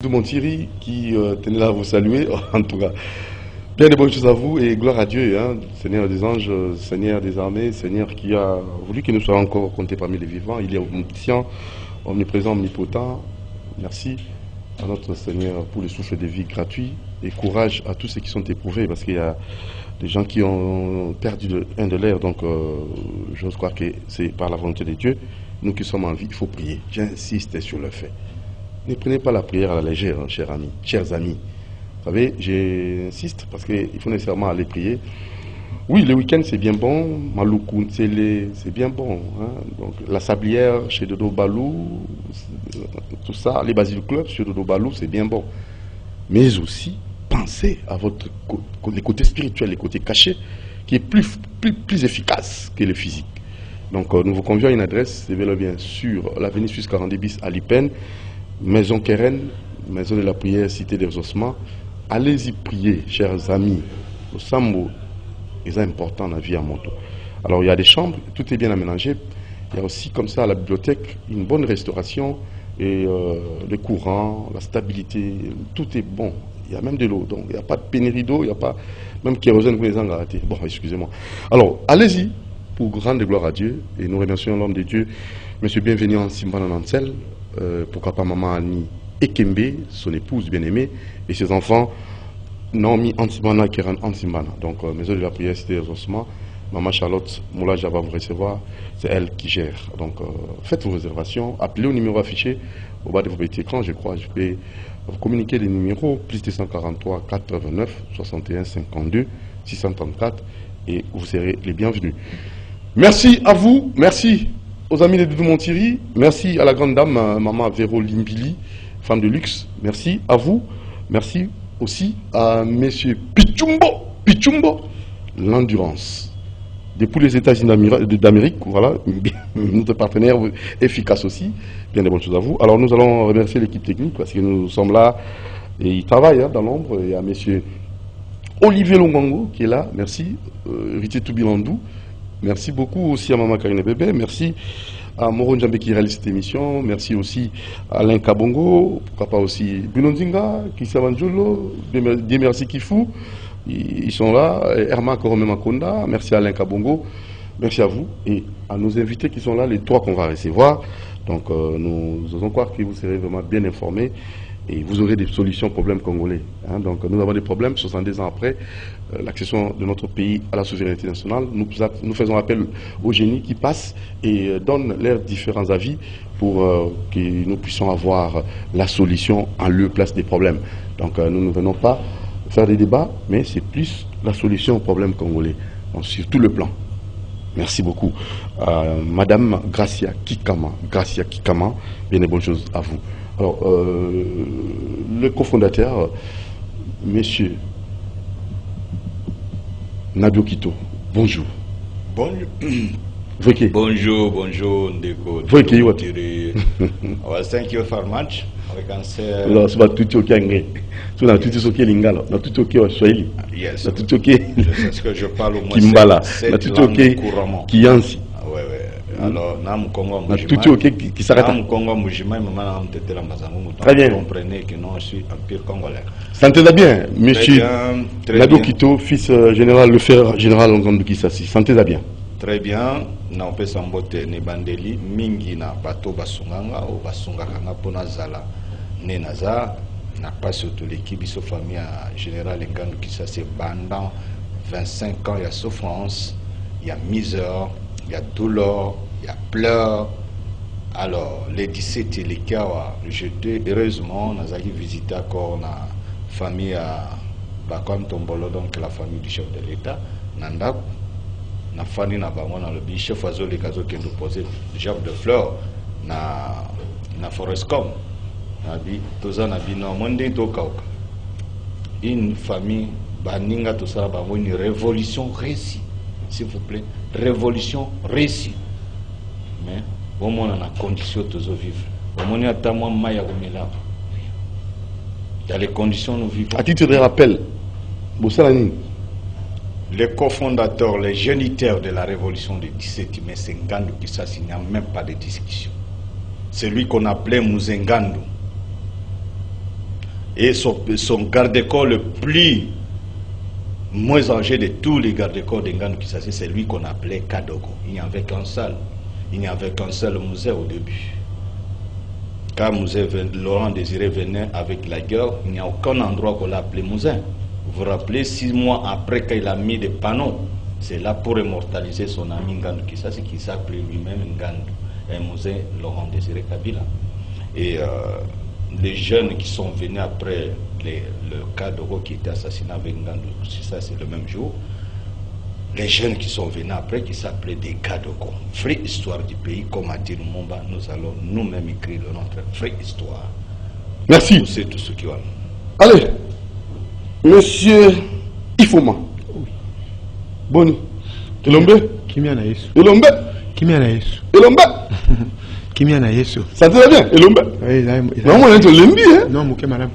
Doudou Montiri qui tenait là à vous saluer, en tout cas. Bien de bonnes choses à vous et gloire à Dieu, hein, Seigneur des anges, Seigneur des armées, Seigneur qui a voulu que nous soyons encore comptés parmi les vivants. Il est omniscient, omniprésent, omnipotent. Merci à notre Seigneur pour le souffle de vie gratuit et courage à tous ceux qui sont éprouvés parce qu'il y a des gens qui ont perdu un de l'air. Donc, j'ose croire que c'est par la volonté de Dieu. Nous qui sommes en vie, il faut prier. J'insiste sur le fait. Ne prenez pas la prière à la légère, hein, chers amis. Chers amis. Vous savez, j'insiste parce qu'il faut nécessairement aller prier. Oui, le week-end c'est bien bon. Maloukou Ntsele, c'est bien bon. Hein. Donc, la sablière chez Dodo Balou, tout ça, les Basile Club chez Dodo Balou, c'est bien bon. Mais aussi, pensez à les côtés spirituels, les côtés cachés, qui est plus efficace que le physique. Donc, nous vous convions à une adresse, c'est bien sûr l'avenue Suisse 42 bis à Lipen, Maison Keren, Maison de la prière, Cité des Ossements. Allez-y prier, chers amis. Le sambo est important dans la vie à Monto. Alors, il y a des chambres, tout est bien aménagé. Il y a aussi, comme ça, à la bibliothèque, une bonne restauration et le courant, la stabilité, tout est bon. Il y a même de l'eau, donc il n'y a pas de pénurie d'eau, il n'y a pas même kérosène pour les gens ratés. Bon, excusez-moi. Alors, allez-y pour rendre gloire à Dieu et nous remercions l'homme de Dieu, Monsieur Bienvenu en Simbana Nansel, pourquoi pas Maman Annie Ekembe, son épouse bien-aimée, et ses enfants, Naomi Antimana, Kéran Antimana. Donc, Maison de la prière, Cité des Ossements, Maman Charlotte Moulage va vous recevoir, c'est elle qui gère. Donc, faites vos réservations, appelez au numéro affiché au bas de votre petit écran, je crois, je vais vous communiquer les numéros, plus 243 89 61 52 634, et vous serez les bienvenus. Merci à vous, merci aux amis de Doudou Montiri, merci à la grande dame, Maman Véro Limbili, femme de luxe, merci à vous, merci aussi à Monsieur Pichumbo, l'endurance. Depuis les États-Unis d'Amérique, voilà, notre partenaire efficace aussi, bien des bonnes choses à vous. Alors nous allons remercier l'équipe technique parce que nous sommes là et ils travaillent hein, dans l'ombre. Il y a Monsieur Olivier Longango qui est là, merci, Ritier Toubilandou, merci beaucoup aussi à Maman Karine Bébé, merci à Moro Njambe qui réalise cette émission, merci aussi à Alain Kabongo, pourquoi pas aussi Bulondinga, Kisavanjolo, Dieu merci Kifou. Ils sont là, Herma Korome Makonda, merci à Alain Kabongo, merci à vous et à nos invités qui sont là, les trois qu'on va recevoir. Donc nous osons croire que vous serez vraiment bien informés et vous aurez des solutions aux problèmes congolais. Hein. Donc nous avons des problèmes 70 ans après l'accession de notre pays à la souveraineté nationale. Nous faisons appel aux génies qui passent et donnent leurs différents avis pour que nous puissions avoir la solution en lieu place des problèmes. Donc nous ne venons pas faire des débats, mais c'est plus la solution au problème congolais, donc, sur tout le plan. Merci beaucoup. Madame Gracia Kikama, bien des bonnes choses à vous. Alors, le cofondateur, Monsieur Nadio Kito, bonjour. Bonjour, bonjour, Ndeko. Thank you very much. Alors, c'est pas tout ok anglais. C'est na tout ok lingala, na tout ok swahili. Yes. Na tout ok. C'est ce que je parle au moins. Kimbala, na tout ok kiansi. Ouais ouais. Alors, na Mkongo na tout ok qui s'arrête. Na Mkongo mujima maman na mtete la mazango. Très bien. Vous comprenez que non, je suis un pire congolais. Sentez-la bien, monsieur Nadio Kito, fils général le frère général Ngandu Kisasi. Sentez-la bien. Très bien, na opesa mbote ne bandeli mingi na bato basunganga o basungaka nga pona zala ne naza na pas surtout l'équipe biso famille général Ngandu Kisasi pendant 25 ans il y a souffrance, il y a misère, il y a douleur, il y a pleurs. Alors les 17 et les kawa, j'étais heureusement nazaki visiter encore na famille à Bakam Tombolo, donc la famille du chef de l'État nanda na fani na bango na le chef azoli kazo qui nous posait jab de fleurs na Forestcom na bi toza na bino monde to kauka une famille baninga to sala bango une révolution réussie s'il vous plaît, révolution réussie, mais au moins on a condition tozo vivre au moins ata moi maya komela dans les conditions nous vivons. À titre de rappel Bosalani, les cofondateurs, les géniteurs de la révolution de 17 mai, c'est Ngandu Kisasi, il n'y a même pas de discussion. C'est lui qu'on appelait Mouzengandu. Et son garde-corps le plus moins âgé de tous les garde-corps d'Ngannou Kisasi, c'est lui qu'on appelait Kadogo. Il n'y avait qu'un seul. Il n'y avait qu'un seul musée au début. Quand Laurent Désiré venait avec la guerre, il n'y a aucun endroit qu'on l'appelait musée. Vous vous rappelez, 6 mois après qu'il a mis des panneaux, c'est là pour immortaliser son ami Ngannou Kisasi qui s'appelait lui-même Ngannou, un musée Laurent Désiré Kabila. Et les jeunes qui sont venus après le cas d'Oro qui était assassiné avec Ngannou Kisasi le même jour, les jeunes qui sont venus après qui s'appelaient des Kadogo. Vraie histoire du pays, comme a dit Lumumba, nous allons nous-mêmes écrire notre vraie histoire. Merci. C'est tout ce qui va. Allez, monsieur Ifoma. Boni. Elombe. Kimiana Yesu. Elombe. Kimiana Yesu. Elombe. Kimiana Yesu. Ça te va bien, Elombe. Oui, non, on est au Lembi, hein. Non, Mouké madame.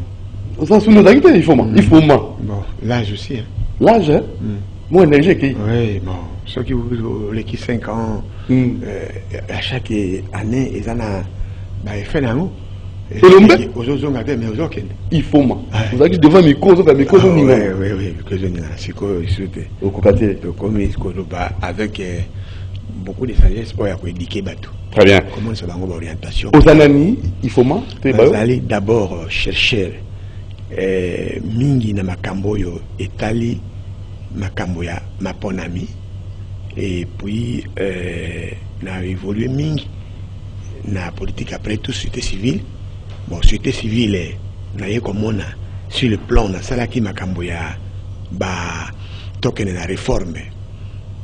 Ça se nous a quitté, Ifoma. Ifoma. Bon, l'âge aussi, hein. L'âge, hein. Moi, énergie qui. Oui, bon, ceux qui ont les 5 ans, à chaque année, ils en ont fait un mot. Elombe. Il faut moi. Vous avez devant mes causes, mes causes. Oui, que je n'ai pas. C'est quoi, au Kokate. Avec beaucoup de sagesse pour éduquer Batou. Très bien. Comment ça va en orientation? Aux anani, il faut moi. Vous allez d'abord chercher Mingi na Makamboyo Etali. Makamboya Maponami et puis n'a évolué mingi na politique après tout société civile. Bon, société civile n'a eu comme on a sur le plan na salaki Makamboya ba token na réforme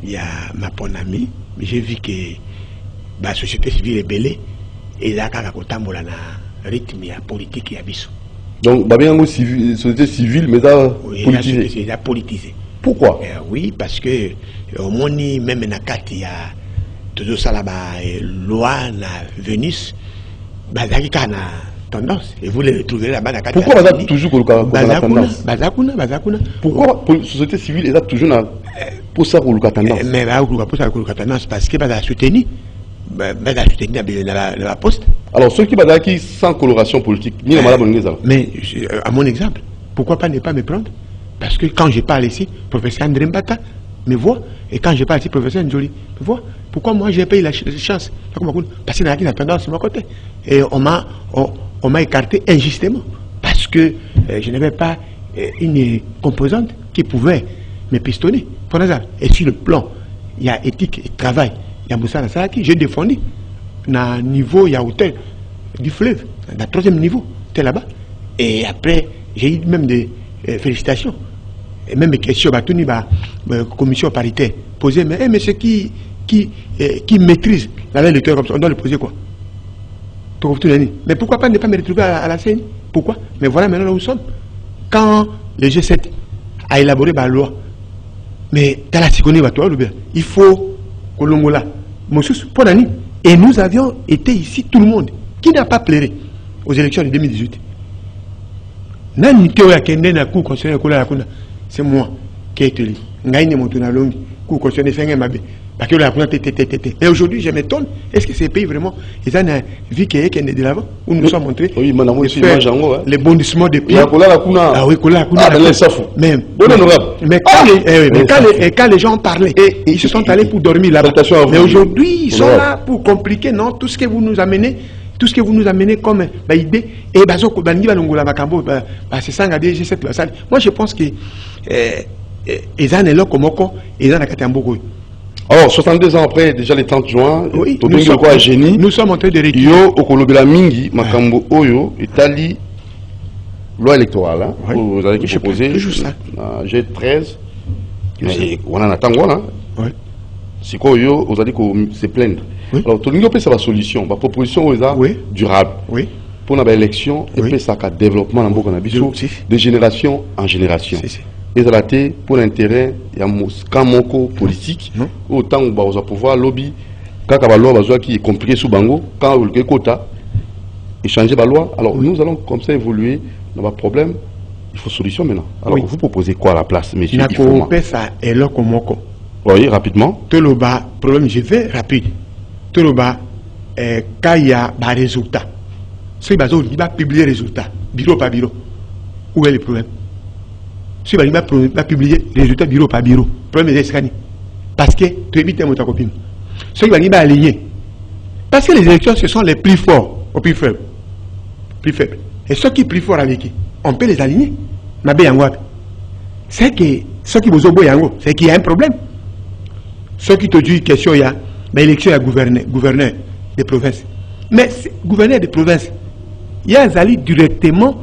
il y a Maponami, mais j'ai vu que ba société civile est belée et là kaka kotambola na rythme ya politique ya biso. Donc ba bien société civile mais ça politisé. C'est politisé. Pourquoi? Oui, parce que au moins même na kati ya toujours ça là-bas loi na Venus bazaki kana tendance et vous le trouverez là-bas na kati. Pourquoi bazaki toujours la tendance? Bazakuna. Pourquoi pour société civile est toujours na pour ça pour la tendance? Mais pour ça pour la tendance parce que bazaki soutenu la poste. Alors ceux qui bazaki sans coloration politique ni la madame Ngeza. Mais à mon exemple, pourquoi pas ne pas me prendre? Parce que quand je parle ici, professeur André Mbata me voit, et quand je parle ici, professeur Njoli me voit. Pourquoi moi j'ai payé la chance? Parce qu'il y a une tendance sur mon côté. Et on m'a écarté injustement. Parce que je n'avais pas une composante qui pouvait me pistonner. Et sur le plan, il y a éthique et travail. Il y a Moussa Nassaraki, j'ai défendu. Dans niveau, il y a hôtel du fleuve, dans le 3e niveau, c'était là-bas. Et après, j'ai eu même des félicitations. Et même des questions, commission paritaire, posée, mais monsieur qui maîtrise la loi électorale comme ça, on doit le poser quoi? Mais pourquoi pas ne pas me retrouver à la scène? Pourquoi? Mais voilà maintenant là où nous sommes. Quand le G7 a élaboré la loi, mais dans la seconde, il faut que l'on là, pour l'année. Et nous avions été ici, tout le monde, qui n'a pas pleuré aux élections de 2018. C'est moi qui ai été élu. Et aujourd'hui, je m'étonne. Est-ce que ces pays vraiment, ils ont vu qu'il y a de l'avant où nous sommes montrés les bondissements des pays. Ah oui, mais quand les gens parlaient, ils se sont allés pour dormir là-bas. Mais aujourd'hui, ils sont là pour compliquer non tout ce que vous nous amenez. Tout ce que vous nous amenez comme idée, et c'est ça, moi je pense que alors 62 ans après, déjà le 30 juin, oui, nous sommes en train de récupérer. Yo okolobela mingi makambo oyo etali loi électorale. Vous avez proposé G13. On en attend voilà. C'est quoi yo vous allez se plaindre. Alors tout le monde peut sa solution, ma proposition est durable. Pour une élection et puis ça ka développement dans beaucoup de génération en génération. Et ça été pour l'intérêt il y a camoko politique autant où va pouvoir lobby quand la loi va qui est compliqué sous bango quand le quota échanger la loi. Alors nous allons comme ça évoluer dans le problème. Il faut solution maintenant. Alors vous proposez quoi à la place, monsieur? Oui, rapidement. Toloba, problème, je vais rapide. Toloba, quand il y a des résultats, ce qui va publier les résultats, bureau par bureau. Où est le problème? Si on va publier les résultats bureau par bureau, le problème est escané. Parce que tu évites mon copine. Ceux qui vont aligner. Parce que les élections, ce sont les plus forts aux plus faibles. Plus faibles. Et ceux qui sont plus forts avec qui, on peut les aligner. C'est que ceux qui vous ont c'est qu'il y a un problème. Ceux qui te disent question, il y a l'élection à gouverneur des provinces. Mais gouverneur des provinces, il y a un Zali directement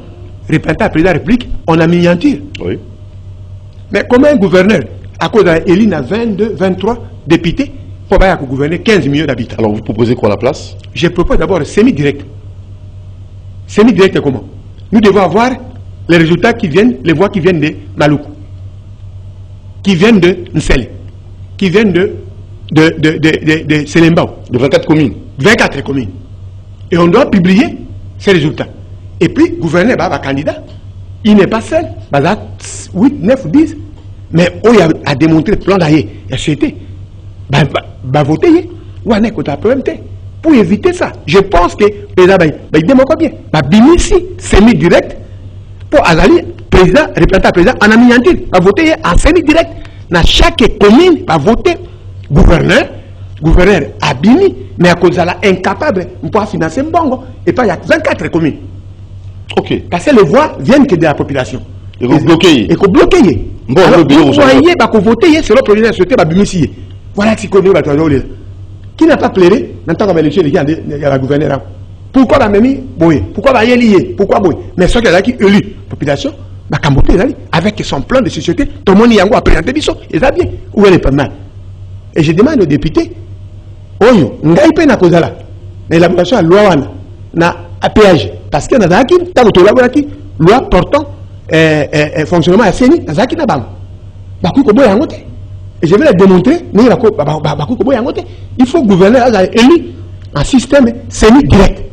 représenté à la présidence de la République, on a miniature. Oui. Mais comment un gouverneur, à cause d'Eline a 22, 23 députés, pour gouverner 15 millions d'habitants? Alors vous proposez quoi à la place? Je propose d'abord semi-direct. Semi-direct comment? Nous devons avoir les résultats qui viennent, les voix qui viennent de Maluku, qui viennent de Nsele, qui viennent de Selembao. De 24 communes. 24 communes. Et on doit publier ces résultats. Et puis, gouverneur, candidat, il n'est pas seul. 8, 9, 10. Mais il a démontré le plan d'ailleurs. Il a souhaité. Voter. Pour éviter ça, je pense que le président il démontre bien. Ici, semi-direct. Pour Azali, président, représentant président, en améliantir. Va voter en semi-direct. Dans chaque commune, va voter gouverneur Abimi, mais à cause de la incapable, on peut financer Mbongo. Et pas il y a 24 communes. Ok. Parce que les voix viennent que de la population. Et vous bloquez. Et vous bloquez. Bon, alors, vous voyez, vous votez, c'est le président souhaité, Babimi. Voilà ce qu'on dit. Qui n'a pas plaidé, maintenant qu'on va élection, il y a la gouverneure. Pourquoi la même boy? Pourquoi la lié? Pourquoi boy? Mais ceux qui ont élu la population, avec son plan de société, tout le monde y a présenté Bisso, et ça bien. Où elle est pas mal. Et je demande aux députés, Oyo, n'gaï pas na cause là. L'élaboration à loi na péage. Parce que na qui, tant que tu loi portant fonctionnement à CENI, na qui na bam. Bakou ko boy angote. Et je vais le démontrer, il faut gouverner élu un système semi-direct,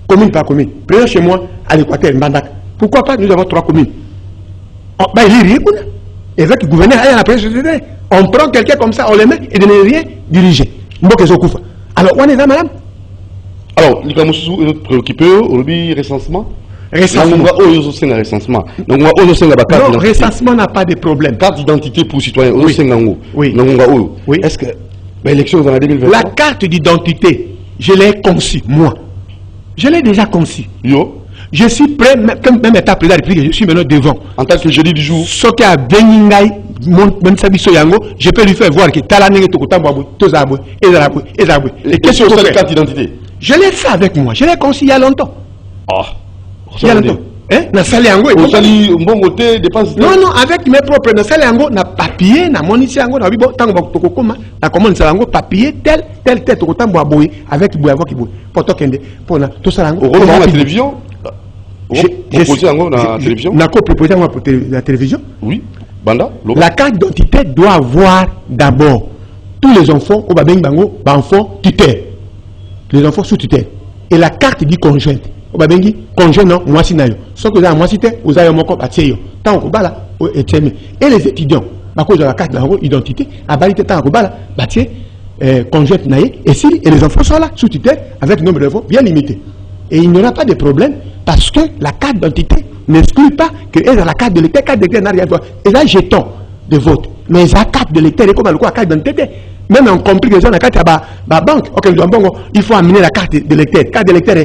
commune par commune. Prenez chez moi, à l'Équateur, Mandak. Pourquoi pas nous avons 3 communes? Et avec le gouverneur, on prend quelqu'un comme ça, on le met et ne peut rien diriger. Alors, on est là, madame? Alors, les Kamoussou est préoccupé au recensement. Recensement. Non, recensement n'a pas de problème. Carte d'identité pour citoyens. Oui. Oui. Est-ce que l'élection dans la 2020? La carte d'identité, je l'ai conçue, moi. Je l'ai déjà conçue. Yo. Je suis prêt, même état président de la République, je suis maintenant devant. En tant que jeudi du jour. Ce qui a Beningaï, je peux lui faire voir que Talané est et qu'est-ce que c'est la carte d'identité? Je l'ai fait avec moi, je l'ai conçu il y a longtemps. Ah. Il y a longtemps. Non, avec mes propres, na papier, na monition, na bibo, tango bakokoma, na commande salango papier tel tokotambo aboy avec boy avec boy. Poto kende, pona tout ça lango. Au la télévision. Na co-proposé pour la télévision. Oui. Banda. La carte d'identité doit avoir d'abord tous les enfants au babeng bango, enfants tutelle. Les enfants sous tutelle. Et la carte dit conjointe. Obabengi conjoint non moi si nayo so que za moi cité vous avez mon compte atieyo tant ko bala et les étudiants ba cause de la carte d'identité à balité tant ko bala ba tie conjoint naye et les enfants sont là sous tutelle avec nombre d'enfants bien limité et il n'y aura pas de problème parce que la carte d'identité n'exclut pas que dans la carte de l'électeur n'a rien à voir et là jeton de vote mais la carte de l'électeur est comme la carte d'identité. Même on compris que dans la carte de la banque, il faut amener la carte de lecteur. Carte de lecteur,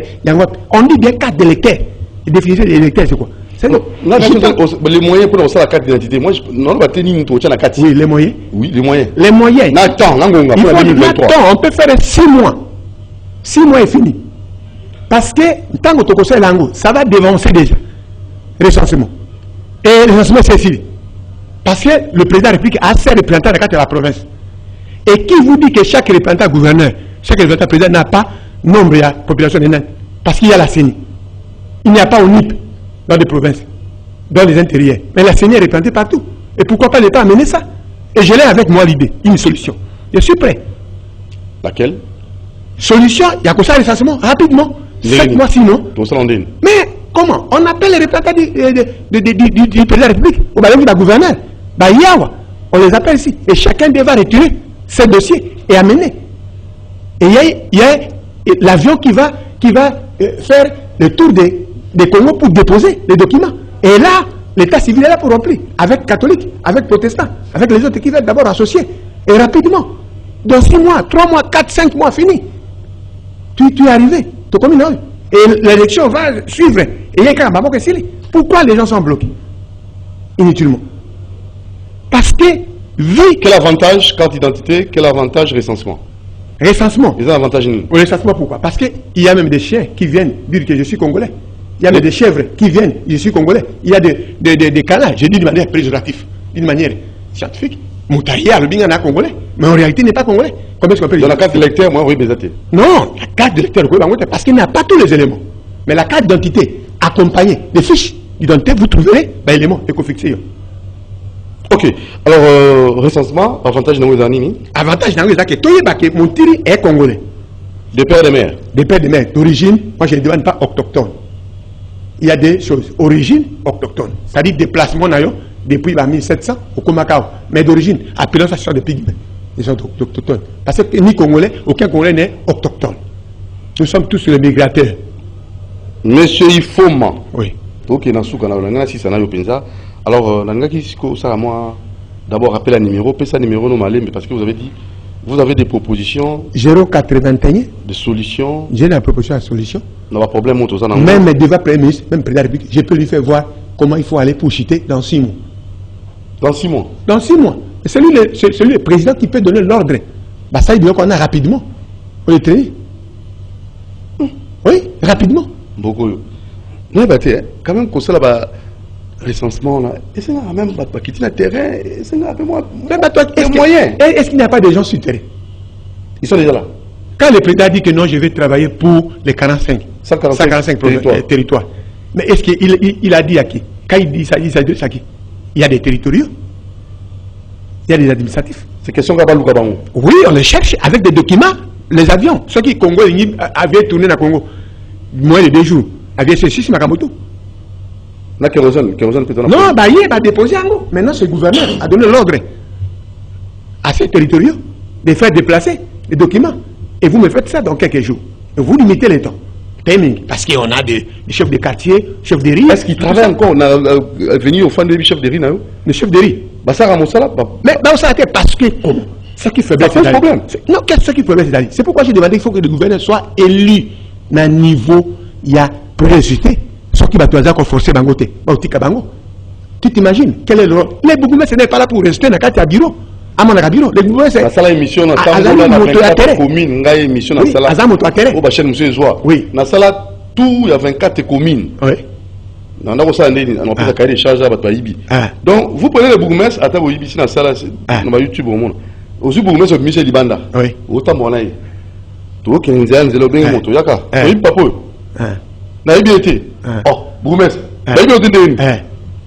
on dit bien carte de lecteur. La définition de lecteur, c'est quoi? Les moyens pour lancer la carte d'identité. Moi, non, va tenir une la carte. Oui, les moyens. Oui, les moyens. Les moyens. Attends, on peut faire 6 mois. 6 mois est fini. Parce que tant que tu lango, ça va dévancer déjà. Recensement. Et le recensement, c'est fini. Parce que le président de la République a assez représentant la carte de la province. Et qui vous dit que chaque représentant gouverneur, chaque représentant président n'a pas nombre de la population de Nantes? Parce qu'il y a la CENI. Il n'y a pas au NIP dans les provinces, dans les intérieurs. Mais la CENI est représentée partout. Et pourquoi pas l'État amener ça? Et je l'ai avec moi l'idée, une solution. Je suis prêt. Laquelle? Solution, il y a que ça recensement rapidement. 7 mois sinon. Mais comment? On appelle les représentants du président de la République, ou du gouverneur. On les appelle ici. Et chacun devra retirer ces dossiers et amener. Et il y a l'avion qui va faire le tour des Congo pour déposer les documents. Et là, L'état civil est là pour remplir, avec catholiques, avec protestants, avec les autres qui veulent d'abord associer. Et rapidement, dans 6 mois, 3 mois, 4, 5 mois, fini. Tu es arrivé, tu comme une. Et l'élection va suivre. Et il y a quand même. Pourquoi les gens sont bloqués? Inutilement. Parce que, vu. Quel avantage carte d'identité, quel avantage recensement? Recensement. Ils ont un avantage. Recensement, pourquoi? Parce qu'il y a même des chiens qui viennent dire que je suis congolais. Il y a même des chèvres qui viennent, je suis congolais. Il y a des canards, je dis d'une manière péjorative, d'une manière scientifique. Moutaïa, le bingana congolais, mais en réalité il n'est pas congolais. Comment est-ce qu'on peut Dans la carte d'électeur, moi, oui, Bézaté. Non, la carte d'électeur, parce qu'il n'y a pas tous les éléments. Mais la carte d'identité, accompagnée des fiches d'identité, vous trouverez les éléments écofixés. Ok, alors recensement, avantage dans les années. Avantage dans les années, que mon tiri est congolais. Des pères et des mères. Des pères et des mères. D'origine, moi je ne demande pas autochtone. Il y a des choses. Origine autochtone. C'est-à-dire déplacement depuis 1700 au Komakao. Mais d'origine, appelons ça des pygmées. Ils sont autochtones. Parce que ni Congolais, aucun Congolais n'est autochtone. Nous sommes tous les migrateurs. Monsieur Ifoma. Oui. Ok, alors, moi, d'abord, rappelez le numéro, paye ça numéro normal, mais parce que vous avez dit, vous avez des propositions. 081. Des solutions. J'ai la proposition de solution. On n'a pas de problème, même devant le Premier ministre, même le Président de la République, je peux lui faire voir comment il faut aller pour chuter dans 6 mois. Dans 6 mois? Dans 6 mois. C'est lui le président qui peut donner l'ordre. Bah, ça, il doit qu'on a rapidement. On le traîne. Oui, rapidement. Beaucoup. Mais quand même, comme ça, là, recensement, là, et c'est même pas quitter le terrain, c'est un peu moins. Est-ce qu'il n'y a pas de gens sur le terrain? Ils sont déjà là. Quand le président dit que non, je vais travailler pour les 145 territoires. Mais est-ce qu'il a dit à qui? Quand il dit ça, il dit à qui? Il y a des territoriaux. Il y a des administratifs. C'est question Kabalou Kabango. Oui, on les cherche avec des documents. Les avions, ceux qui Congo avaient tourné dans Congo, moins de 2 jours, avaient ceci sur Makamoto. La kérosène peut-être. Non, bah, il va déposer en haut. Maintenant, ce gouverneur a donné l'ordre à ces territoriaux de faire déplacer les documents. Et vous me faites ça dans quelques jours. Et vous limitez les temps. Parce qu'on a des chefs de quartier, chefs de riz. Est-ce qu'ils travaillent encore? On a venu au fan de chefs de riz, non? Les chefs de riz. Bah, ça ramène ça là. Mais ça a été parce que. Ce qui fait c'est problème. Non, qu'est-ce qui fait c'est c'est pourquoi j'ai demandé qu'il faut que le gouverneur soit élu dans le niveau, il y a précité. Ce qui va te dire qu'on force Bangote. Tu t'imagines quel est le rôle? Les bourgmestres, ce n'est pas là pour rester dans le bureau. À mon bureau, les bourgmestres, c'est. La émission dans la commune, la émission dans la salle. Au Bachet, monsieur Zoua. Oui. Dans la salle, tout, il y a 24 communes. Oui. On a pas de charge à Bataibi. Donc, vous prenez les bourgmestres, à Taboïbi, ici dans la salle, dans YouTube au monde. Aussi, bourgmestres, Michel Libanda. Oui. Autant mon aïe. Tout, 15 ans, c'est le bien moto. Yaka. Oui, papa. Na bien été. Oh, bourgmestre. Na bien été.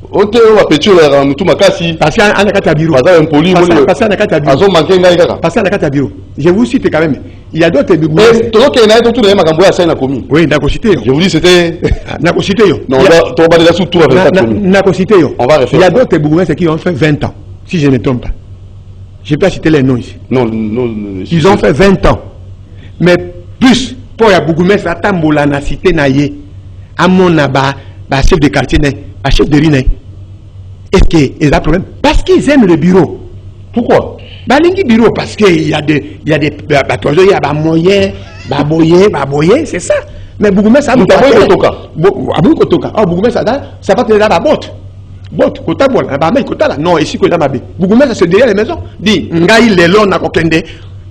On te va péter là, tout ma casse. Parce qu'il y a un cas de bureau. Parce qu'il y a un poli. Parce qu'il y a un cas de bureau. Parce qu'il y a un cas de bureau. Je vous cite quand même. Il y a d'autres bourgmestres. Tout le monde tout le monde a ça commune. Oui, d'accord, cité. Je vous dis c'était. D'accord, cité. Non, on va déjà sous tout avec ça commune. D'accord, cité. On va refaire. Il y a d'autres bourgmestres qui ont fait 20 ans, si je ne me trompe pas. Je ne vais pas citer les noms ici. Non. Ils ont fait 20 ans. Mais plus, pour les bourgmestres, à Tambola, na cité naïe, à mon naba, chef de quartier, chef de riz. Est-ce qu'ils ont un problème? Parce qu'ils aiment le bureau. Pourquoi? Balingi bureau, parce qu'il y a des batoiseaux, il y a des moyens, baboyer, c'est ça. Mais bourgmestre, ça va être Kotoka. Ah, bourgmestre, ça va être la botte. Botte, kota bon, mais kota là. Non, ici, kota mabé. Bourgmestre, c'est derrière les maisons. Dit, ngai lelo na kokende.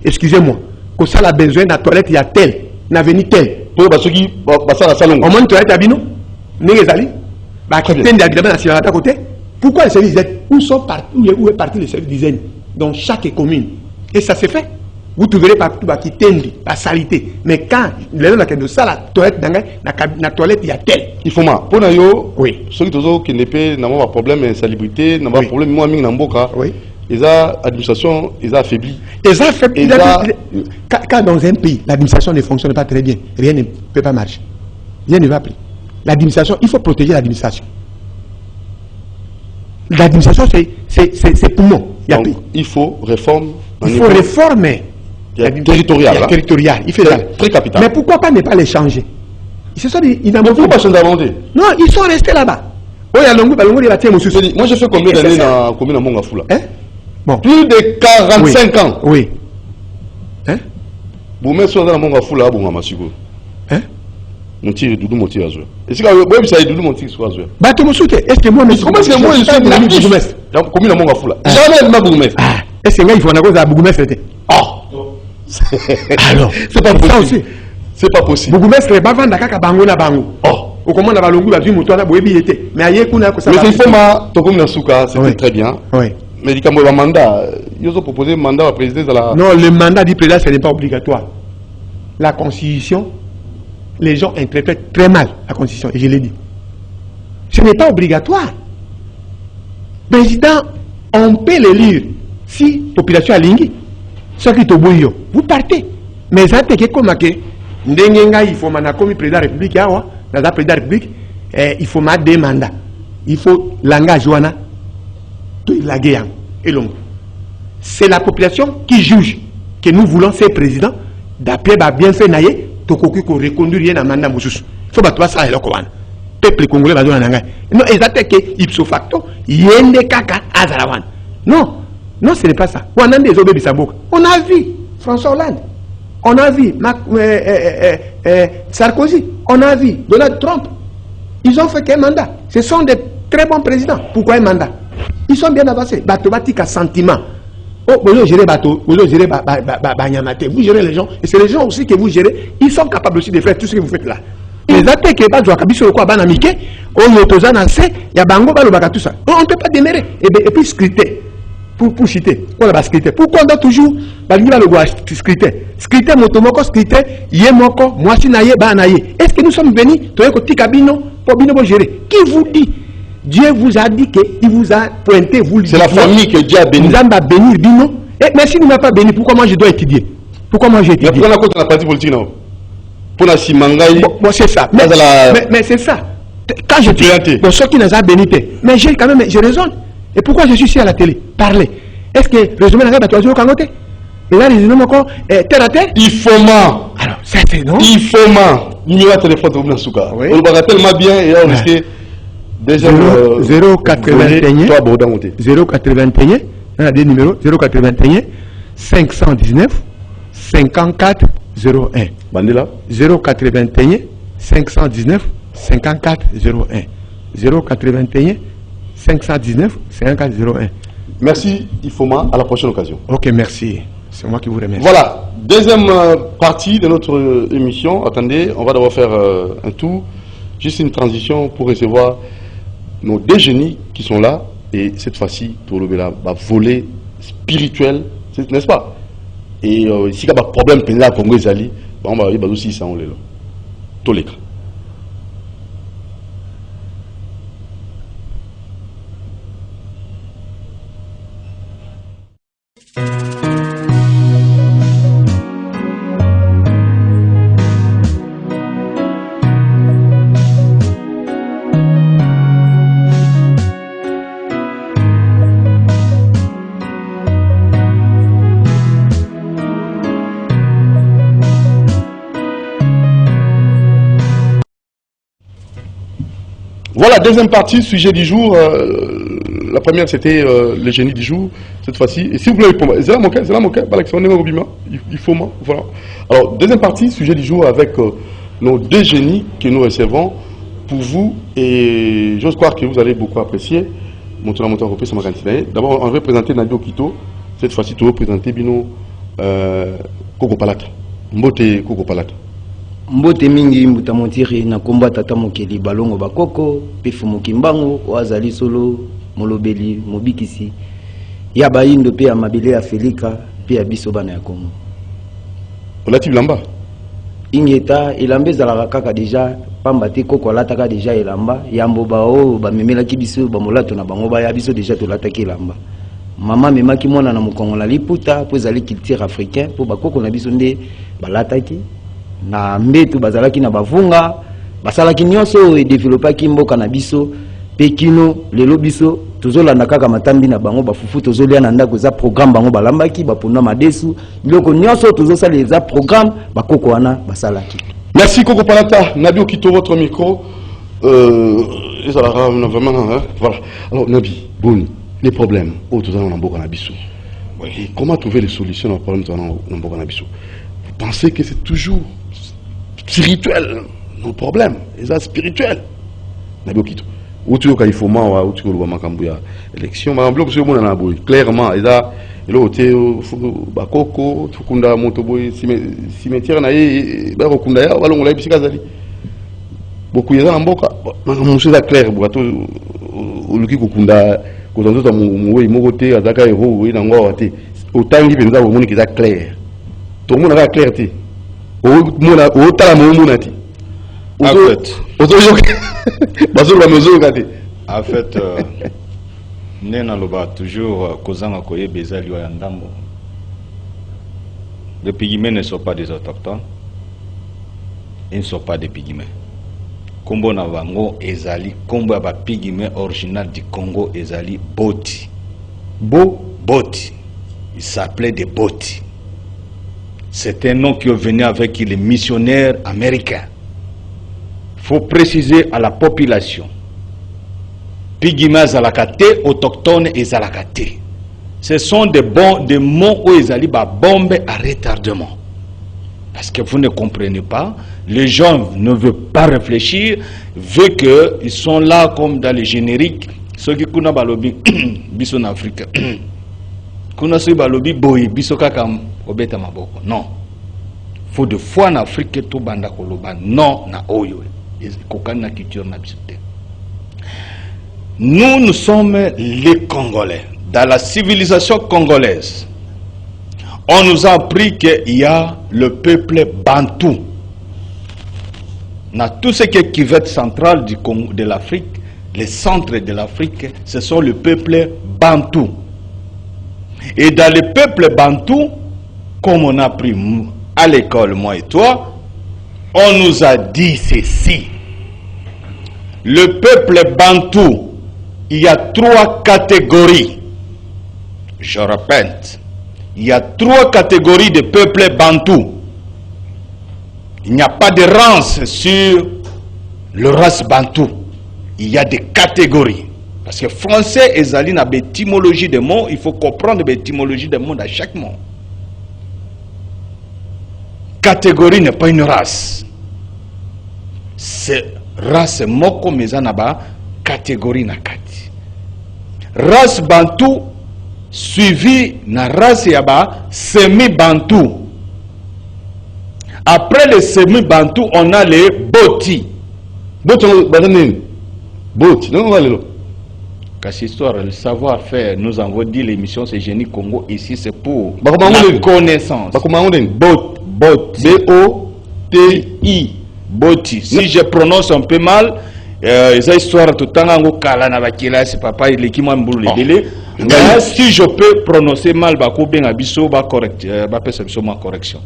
Excusez-moi. Quand ça a besoin de la toilette, il y a tel. N'a venu tel. Pour parce qui, ça la salon. Au moins, une toilette à bino. N'engezali. Bah, qui t'aime d'agrément à à côté. Pourquoi les services d'aide? Où est parti le service d'hygiène? Dans chaque commune. Et ça s'est fait. Vous trouverez partout qui t'aime la saleté. Mais quand les gens qui ont ça, la toilette, la toilette, il y a tel. Il faut mal. Pour nous, oui. Ceux qui n'ont pas problème d'insalubrité, n'ont pas problème, moi, Namboka. Oui. Les administrations, ils ont affaibli. Quand dans un pays, l'administration ne fonctionne pas très bien, rien ne peut pas marcher. Rien ne va plus. L'administration, il faut protéger l'administration. L'administration, c'est poumon. Il faut réformer. Il faut réformer. Territorial. Territorial. Il fait ça. Très capital. Mais pourquoi pas ne pas les changer? Ils se sont dit, ils n'ont pas changé. Non, ils sont restés là-bas. Oh, il y a Longo, il va tirer mon souci. Moi, j'ai fait combien d'années dans la commune de Mongafula? Bon. Plus de 45 ans. Oui. Hein? Boumé soit dans Mongafula, Boumamasigo. Hein? Mon tir, Doudou, mon tir à jouer. Et si vous savez, Doudou, mon tir soit à jouer. Bah, tu me soutiens. Est-ce que moi, comment est-ce que moi, je suis natif dans la commune de Mongafula? Jamais ma Boumé. Est-ce que il faut en avoir à Bougoumès? Oh! Alors, c'est pas possible. C'est pas possible. Bougoumès, c'est pas vendre à Bango na Bango. Oh! Au comment on a Balongu, la vie, moutoua, la boébi était. Mais ailleurs, qu'on a que ça. Mais il faut ma Tokoum Nasuka, c'était très bien. Oui. Mais il y a un mandat. Ils ont proposé un mandat à président de la. Non, le mandat du président, ce n'est pas obligatoire. La Constitution, les gens interprètent très mal la Constitution, et je l'ai dit. Ce n'est pas obligatoire. Président, on peut le lire. Si la population a lingui, ce qui est au bouillon, vous partez. Mais ça, c'est comme que il faut que président de la République, dans la président de la République, il faut des mandats. Il faut langage wana la guerre et l'homme. C'est la population qui juge que nous voulons ces présidents d'après bien fait naïe, tokoki ko reconduire na mandat mususu. Faut ba toi ça et le peuple congolais va donner nanga. Non, exact que ipso facto yende kaka azarawan. Non, non, ce n'est pas ça. On a des obéis saboka. On a vu François Hollande. On a vu Sarkozy. On a vu Donald Trump. Ils ont fait qu'un mandat. Ce sont des très bons présidents. Pourquoi un mandat? Ils sont bien avancés. Batobatika sentiment. Oh, vous gérez bateau, vous gérez vous gérez les gens. Et c'est les gens aussi que vous gérez. Ils sont capables aussi de faire tout ce que vous faites là. Les attaques qui pas jouer sur le quoi banamike, on yotoza nancé, il y a bango balobaka tout ça. On ne peut pas démarrer. Et puis scripter. Pour citer. Quoi la scripter? Pourquoi on doit toujours balibala le scripter? Scripter motomoko scripter, yemoko, moi si naye ba naye. Est-ce que nous sommes venus, toi côté cabino, pour bino gérer? Qui vous dit? Dieu vous a dit qu'il vous a pointé, vous. C'est la famille que Dieu a béni. Nous allons bénir, bino. Mais si nous n'avons pas béni, pourquoi moi je dois étudier? Pourquoi moi j'ai étudié? Pourquoi on a la partie politique non? Pour la Simangaï. Bon, c'est ça. Mais c'est ça. Quand je dis, pour ceux qui nous ont béni, mais j'ai quand même, je raisonne. Et pourquoi je suis ici à la télé? Parler. Est-ce que le résumé n'a pas été au Kangote? Et là, les noms encore, terre à terre? Il faut ma. Alors, c'est non? Il faut ma. Numéro de téléphone de Oumnasuka. On va tellement bien et on risque. 081 081, on a des numéros 081 519 54 01. Bandela 081 519 54 01. 081 519 54 01. Merci Ifoma, à la prochaine occasion. Ok, merci. C'est moi qui vous remercie. Voilà, deuxième partie de notre émission. Attendez, on va d'abord faire un tour, juste une transition pour recevoir nos deux génies qui sont là, et cette fois-ci, pour le volet spirituel, n'est-ce pas? Et si il y a un problème, on va y aussi ça, on l'est là. Tous les cas. Voilà, deuxième partie, sujet du jour. La première, c'était le génie du jour, cette fois-ci. Et si vous voulez, c'est la moquette, il faut moi. Voilà. Alors, deuxième partie, sujet du jour avec nos deux génies que nous recevons pour vous. Et j'ose croire que vous allez beaucoup apprécier. D'abord, on va présenter Nadio Kito. Cette fois-ci, tu vas présenter Bino Koko Palata. Mbote Koko Palata. Mbote mingi mbuta montiri na komba tata mokeli balongo bakoko pefu mokimbango oazali solo molobeli mobikisi ya bayindo pe ya mabele ya Felika pe ya biso bana ya Kongo. Olati bilamba ingeta elamba ezalaka kaka deja pamba te koko alataka deja elamba yambo bao bamemelaki biso bamolato na bango baya biso deja tolataki elamba. Mama memaki mwana na mokongola liputa po ezali culture africain po bakoko na biso nde balataki na mbetu bazalaki na bavunga basalaki nyonso e développaki mboka na biso pekino lelo biso tozolanda kaka matambi na bango bafufu tozolia na ndako za programme bango balambaki bapona madesu biloko nyonso tozosala za programme bakoko wana basalaki. Merci Koko Palata. Nadio Kito, votre micro. Vraiment, hein? Voilà. Alors, Nabi, bon, les problèmes, autour de nous, et comment trouver les solutions aux problèmes de nous? Vous pensez que c'est toujours spirituel, nos problèmes, les actes spirituels. Nabi Okito. Où tu as il faut moi, où tu as l'élection, clairement, il a l'hôtel, Bakoko, Tukunda, Montoboy, cimetière, Naï, Barokunda, Ballon, la Piscazali. Beaucoup de gens ont c'est clair pour tout le qui kunda ko dans tout mon mogoté azaka héros oui nango wate autant qui penza au monde qui est clair tout le monde a clarté au mona au tala mo monati en fait en fait nena loba toujours kozanga koye bezali wa ndambo. Les pygmées ne sont pas des autochtones, ils ne sont pas des pygmées. Kombo na vango ezali kombo ba pygmée original du Congo ezali Boti. Boti. Il s'appelait des Boti. C'est un nom qui est venu avec les missionnaires américains. Il faut préciser à la population. Pygmées zalakate, autochtones et zalakate. Ce sont des mots où ezali ba bombe à retardement. Parce que vous ne comprenez pas, les gens ne veulent pas réfléchir, vu qu'ils sont là comme dans les génériques. Ceux qui connaissent balobi, bison Afrique. Connaissent balobi boy, bisoka kam obeta maboko. Non. Faut de foi en Afrique tout banda koloba. Non na oyo. Kokani na culture na bisote. Nous sommes les Congolais. Dans la civilisation congolaise, on nous a appris qu'il y a le peuple bantou. Dans tout ce qui est cuvette centrale du Congo, de l'Afrique, les centres de l'Afrique, ce sont le peuple bantou. Et dans le peuple bantou, comme on a appris à l'école, moi et toi, on nous a dit ceci. Le peuple bantou, il y a 3 catégories. Je répète. Il y a 3 catégories de peuples bantous. Il n'y a pas de race sur le race bantou. Il y a des catégories. Parce que français et zali n'a pas d'étymologie des mots. Il faut comprendre l'étymologie des mots à chaque mot. Catégorie n'est pas une race. C'est race moko mezanaba catégorie na kati. Race bantou suivi na race yaba semi-bantou. Après les semi-bantou, on a les Boti. Boti, non, on va aller. Casse histoire, le savoir-faire, nous avons dit l'émission c'est Génie Congo, ici c'est pour la connaissance. Boti. B-O-T-I. Boti. Si je prononce un peu mal, les histoires tout le temps, kala na bakila, c'est papa, il est qui m'a mboulou le délai. Mais si je peux prononcer mal, correction.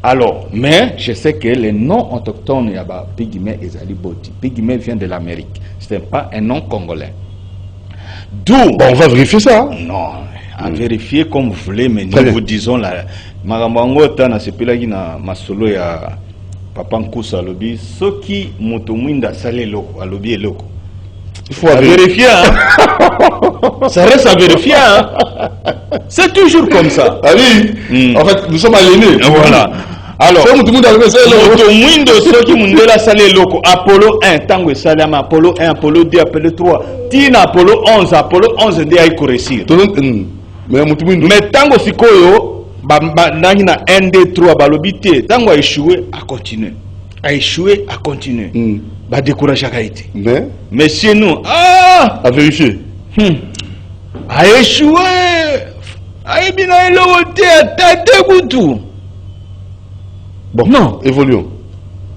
Alors, mais je sais que les noms autochtones, il y a Pygmée et Zali Boti. Pygmée vient de l'Amérique. Ce n'est pas un nom congolais. D'où. Bon, on va vérifier ça. Hein? Non, à vérifier comme vous voulez, mais nous vous disons là. Marambango tana sepelaki na masolo ya Papa Nkousa alobi soki moto mwinda sale loko alobi eloko. Il faut vérifier. Hein? Ça reste à vérifier. Hein? C'est toujours comme ça. Ah oui. En fait, nous sommes aliénés. Voilà. Alors, Apollo 1, Tango Salam, Apollo 1, Apollo 2, Apollo 3, Tina Apollo 11, Apollo 11 de Aïkoresir. Mais Tango Sikoyo, Nahina 1, 2, 3, Balobité, Tango a échoué, a continué. A échoué, a continué. Bah découragé à été. Mais chez nous, à vérifier. A échoué. A bien éloigné, a dégoûté. Bon, non, évoluons.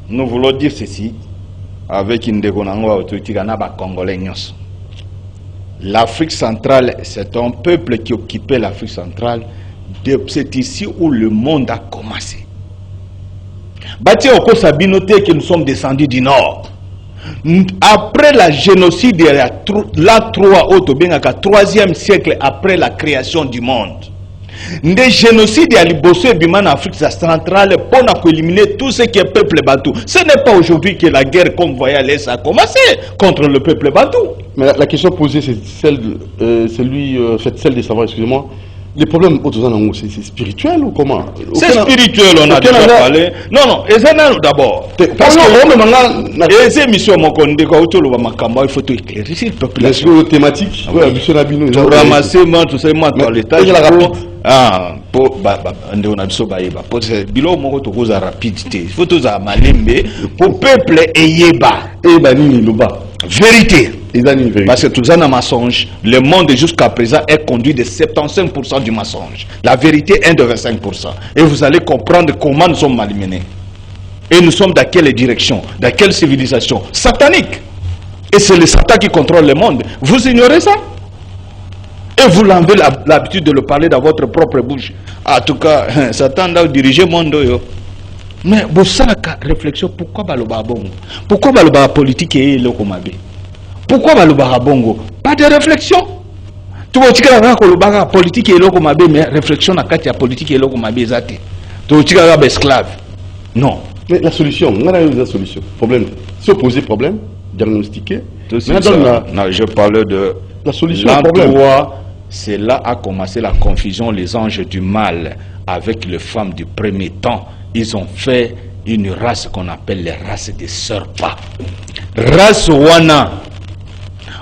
Nous voulons dire ceci avec une autorité congolais. L'Afrique centrale, c'est un peuple qui occupait l'Afrique centrale. C'est ici où le monde a commencé. Bati Oko Sabinoté que nous sommes descendus du nord. Après la génocide, la 3e siècle après la création du monde. Des génocides à Liboso et Biman en Afrique centrale pour éliminer tout ce qui est peuple bantou. Ce n'est pas aujourd'hui que la guerre, comme vous voyez, a commencé contre le peuple bantou. Mais la question posée, c'est celle de savoir, excusez-moi, les problèmes c'est spirituel ou comment? C'est spirituel, on a déjà parlé. Non, et c'est d'abord. Parce que les émissions, il faut tout éclairer. C'est la thématique, tout ramasser, tout ça, dans l'état. Ah, pour on a besoin de bilo moko to koza rapidité. Il faut tout ça malembe pour peuple eyeba. Nini loba. Vérité. Parce que tout ça, un mensonge. Le monde jusqu'à présent est conduit de 75% du mensonge. La vérité est de 25%. Et vous allez comprendre comment nous sommes malmenés. Et nous sommes dans quelle direction, dans quelle civilisation satanique. Et c'est le Satan qui contrôle le monde. Vous ignorez ça? Et vous l'avez l'habitude de le parler dans votre propre bouche. En tout cas, Satan doit diriger le monde. Mais vous savez réflexion, pourquoi baloba bongo? Pourquoi baloba politique est le komabe? Pourquoi baloba bongo? Pas de réflexion. Tu vois que la politique est le komabe, mais réflexion na kati ya politique est le komabe zate. Tu vois que esclave. Non. Mais la solution, on a la solution. Problème, se poser problème, diagnostiquer. Non, je parle de la solution au problème. C'est là a commencé la confusion, les anges du mal avec les femmes du premier temps. Ils ont fait une race qu'on appelle les races des serpents. Race wana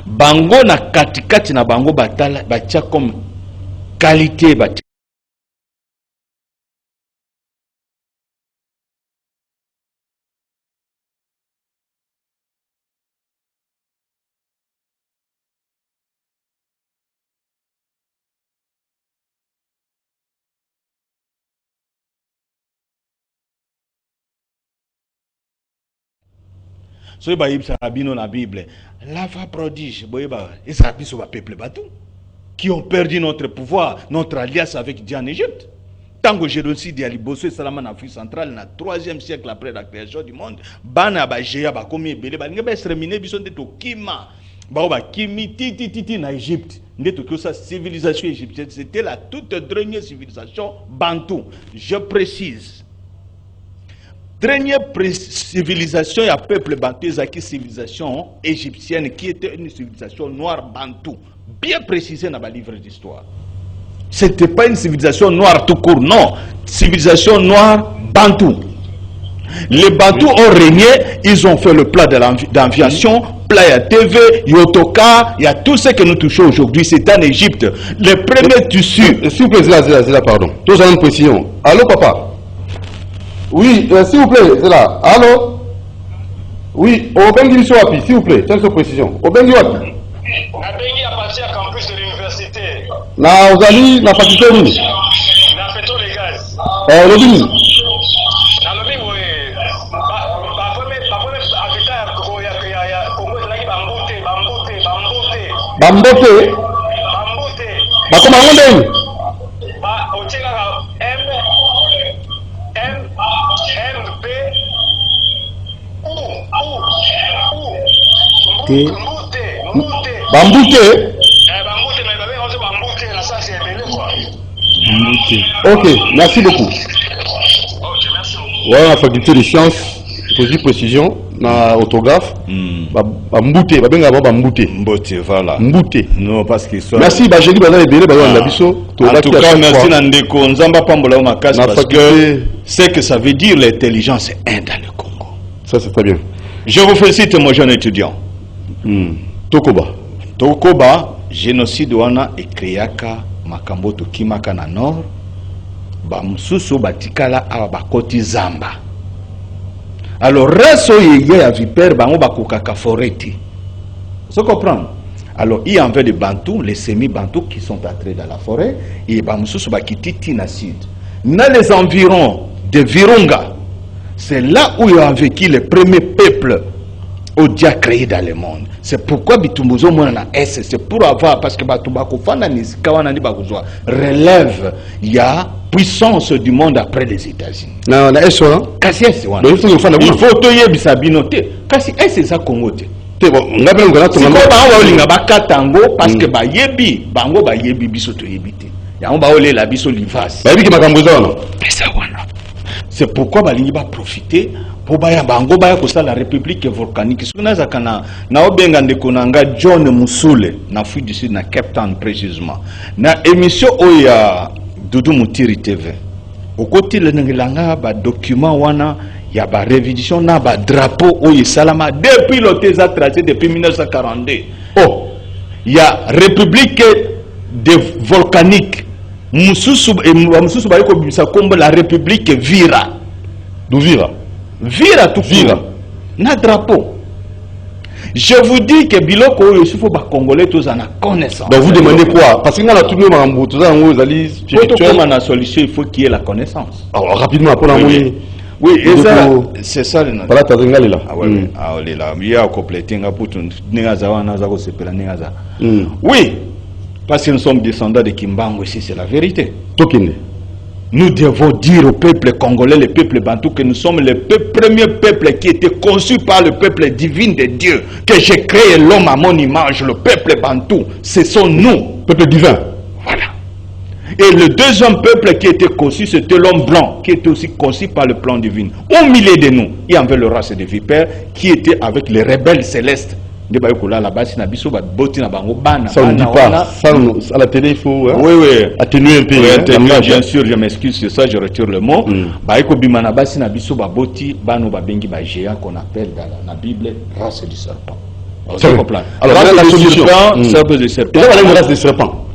bango na katikati na bango batala batia comme qualité batia. So ba yibsa abino na Bible. L'ava prodige, boyeba, et ça a sur le peuple batou qui ont perdu notre pouvoir, notre alliance avec Dieu en Égypte. Tant que génocide à Liboso et Salaman en Afrique centrale, dans le 3e siècle après la création du monde, bana ba jeya ba komi ebele ba ngeba exterminer biso ndeto kima. Ba ba kimi titi na Égypte. Ndeto que sa civilisation égyptienne, c'était la toute dernière civilisation bantou. Je précise. Dernière civilisation et un peuple bantou, c'est la civilisation égyptienne qui était une civilisation noire bantou, bien précisée dans le livre d'histoire. Ce n'était pas une civilisation noire tout court, non. Civilisation noire bantou. Les bantous ont régné, ils ont fait le plat d'aviation, plat à TV, Yotoka, il y a tout ce que nous touchons aujourd'hui, c'est en Égypte. Les premiers tissus. S'il vous plaît, Zila, pardon. Tous en précision. Allô, papa? Oui, s'il vous plaît, c'est là. Allô? Oui, au Bengi Wapi, s'il vous plaît, tiens cette précision. Au Bengi Wapi? Na Bengi appartient à campus de l'université. Na Ozali, na faculté Nini? Na pétrole et gaz. Lobini? Na Lobini, oui. Ba premier habitat ya Congo, c'est là qui Bambote? Bakoma ngombe? Ba otieka Bamboute. Ok, merci beaucoup. Ouais, la faculté de sciences, petite précision, na autographe. Bamboute, Mbote, voilà. Mboute. Non, parce que ça. Merci, Bajeli Bana Ebele, Bana Biso. En tout cas, merci Nandeko Nzamba Pambola Makas parce que c'est que ça veut dire l'intelligence est un dans le Congo. Ça, c'est très bien. Je vous félicite, mon jeune étudiant. Tokoba, génocide wana et Kriaka, Makambo Tokimaka na Nord, Bamsusu Batikala a Bakoti Zamba. Alors, reso yeye à Viper, Bango Bakukaka Foreti. Vous comprenez? Alors, il y a en fait des Bantous, les semi-Bantous qui sont entrés dans la forêt, et Bamsusu Bakititi na Sud. Dans les environs de Virunga, c'est là où il a vécu les premiers peuples Dieu créé dans le monde. C'est pourquoi Bitumbuzo Mwana S, c'est pour avoir, parce que Batubako Fana Nizikawana Nibakuzwa relève, il y a puissance du monde après les États-Unis. Non, la S, Kasi S, il faut toyer bisabinote. Kasi S, c'est ça Congo. Parce que ba yebi, bango ba yebi biso to yebite. yango baolela biso livasi bayebiki makambo eza wana eza wana. C'est pourquoi balingi ba profiter pour baya bango baya kosa la république volcanique soki nazaka na obenga ndeko na nga John Musule na Afrique du Sud na Cape Town précisément na émission oyo ya Doudou Mutiri TV okotilengelanga ba document wana ya ba révision na ba drapeau oyo salama depuis le tesa tracé depuis 1942. Oh, il y a république de volcanique mususu bayiko bimisa kombo la république Vira. D'où Vira? Vira tout Vira na drapeau. Je vous dis que biloko oyo il faut ba congolais tous en connaissance. Donc vous demandez quoi? Parce que dans la tout le monde tout ça on vous allez spirituel comme la solution il faut qu'il y ait la connaissance. Alors rapidement pour la monnaie. Oui, et ça c'est ça le voilà ta ringale là. Ah ouais, ah on est là. Il y a compléter nga pour tout ningaza wana za ko sepela ningaza. Oui. Parce que nous sommes descendants de Kimbangu ici, c'est la vérité. Tokende. Nous devons dire au peuple congolais, le peuple bantou, que nous sommes le premier peuple qui était conçu par le peuple divin de Dieu, que j'ai créé l'homme à mon image, le peuple bantou. Ce sont nous, peuple divin. Voilà. Et le deuxième peuple qui était conçu, c'était l'homme blanc, qui était aussi conçu par le plan divin. Au milieu de nous, il y avait le race des vipères qui était avec les rebelles célestes. Ça on ne dit pas. Ça, à la télé, il faut oui, oui. atténuer un peu. Oui, atténuer, bien sûr, je m'excuse sur ça, je retire le mot. Qu'on appelle dans la Bible race du serpent. Alors, la solution, serpent du serpent. Il y a une race de serpent.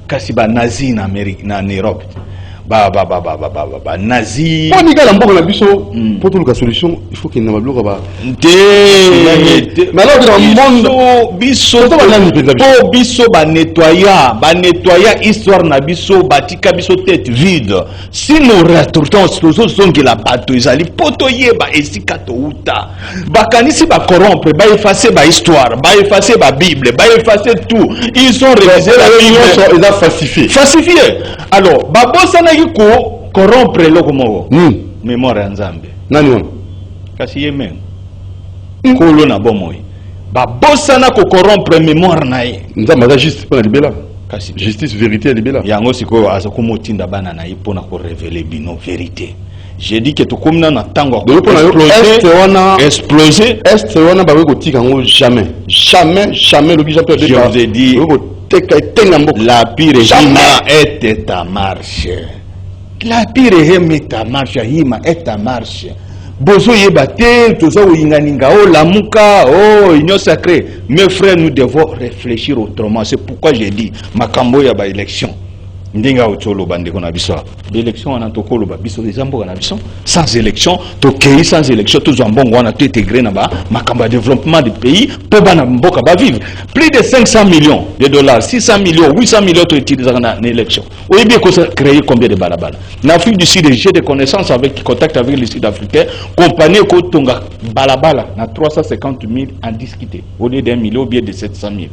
Kasiba nazi en Amérique, en Europe. Nazi. Pour trouver la solution, il faut qu'il n'y ait pas de mais alors dans le monde, biso nettoyer histoire na biso batika biso tête vide. Si nous retournons sur que la bateau ils allaient potoyer ba esika to uta. Bakanisi ba corrompre, ba effacer ba histoire, ba effacer ba Bible, ba effacer tout. Ils ont révisé la Bible, ils ont falsifié. Falsifié. Alors, babosana yiko corrompre lokomo. Mémoire ya Nzambe. Nani wana? Kasi yemen. Kolo na bomoy. Babosana ko corrompre mémoire na ye. Nzambe aza juste pour la libéla. Kasi justice vérité libéla. Yango siko azakomo tinda bana na ye pona ko révéler bino vérité. J'ai dit que tout comme na tango exploser est wana ba weko tika ngo jamais le bija peut je vous ai dit la pire hima est ta marche. La pire hima est ta marche, hima est ta marche. Bozo yebate tout ça inganinga oh lamuka oh union sacrée. Mes frères, nous devons réfléchir autrement. C'est pourquoi j'ai dit makambo ya ba élection. Ndinga otolo bande kona biso l'élection en antokolo ba biso les ambo na biso sans élection to kei sans élection tous en bon on a tout intégré na ba makamba développement du pays pour bana mboka ba vivre plus de 500 millions de dollars 600 millions 800 millions to utiliser na élection oui bien qu'on créer combien de balabala en Afrique du Sud j'ai des connaissances avec contact avec les Sud-Africains compagnie ko tonga balabala na 350 000 en discuter au lieu d'1 million ou bien de 700 000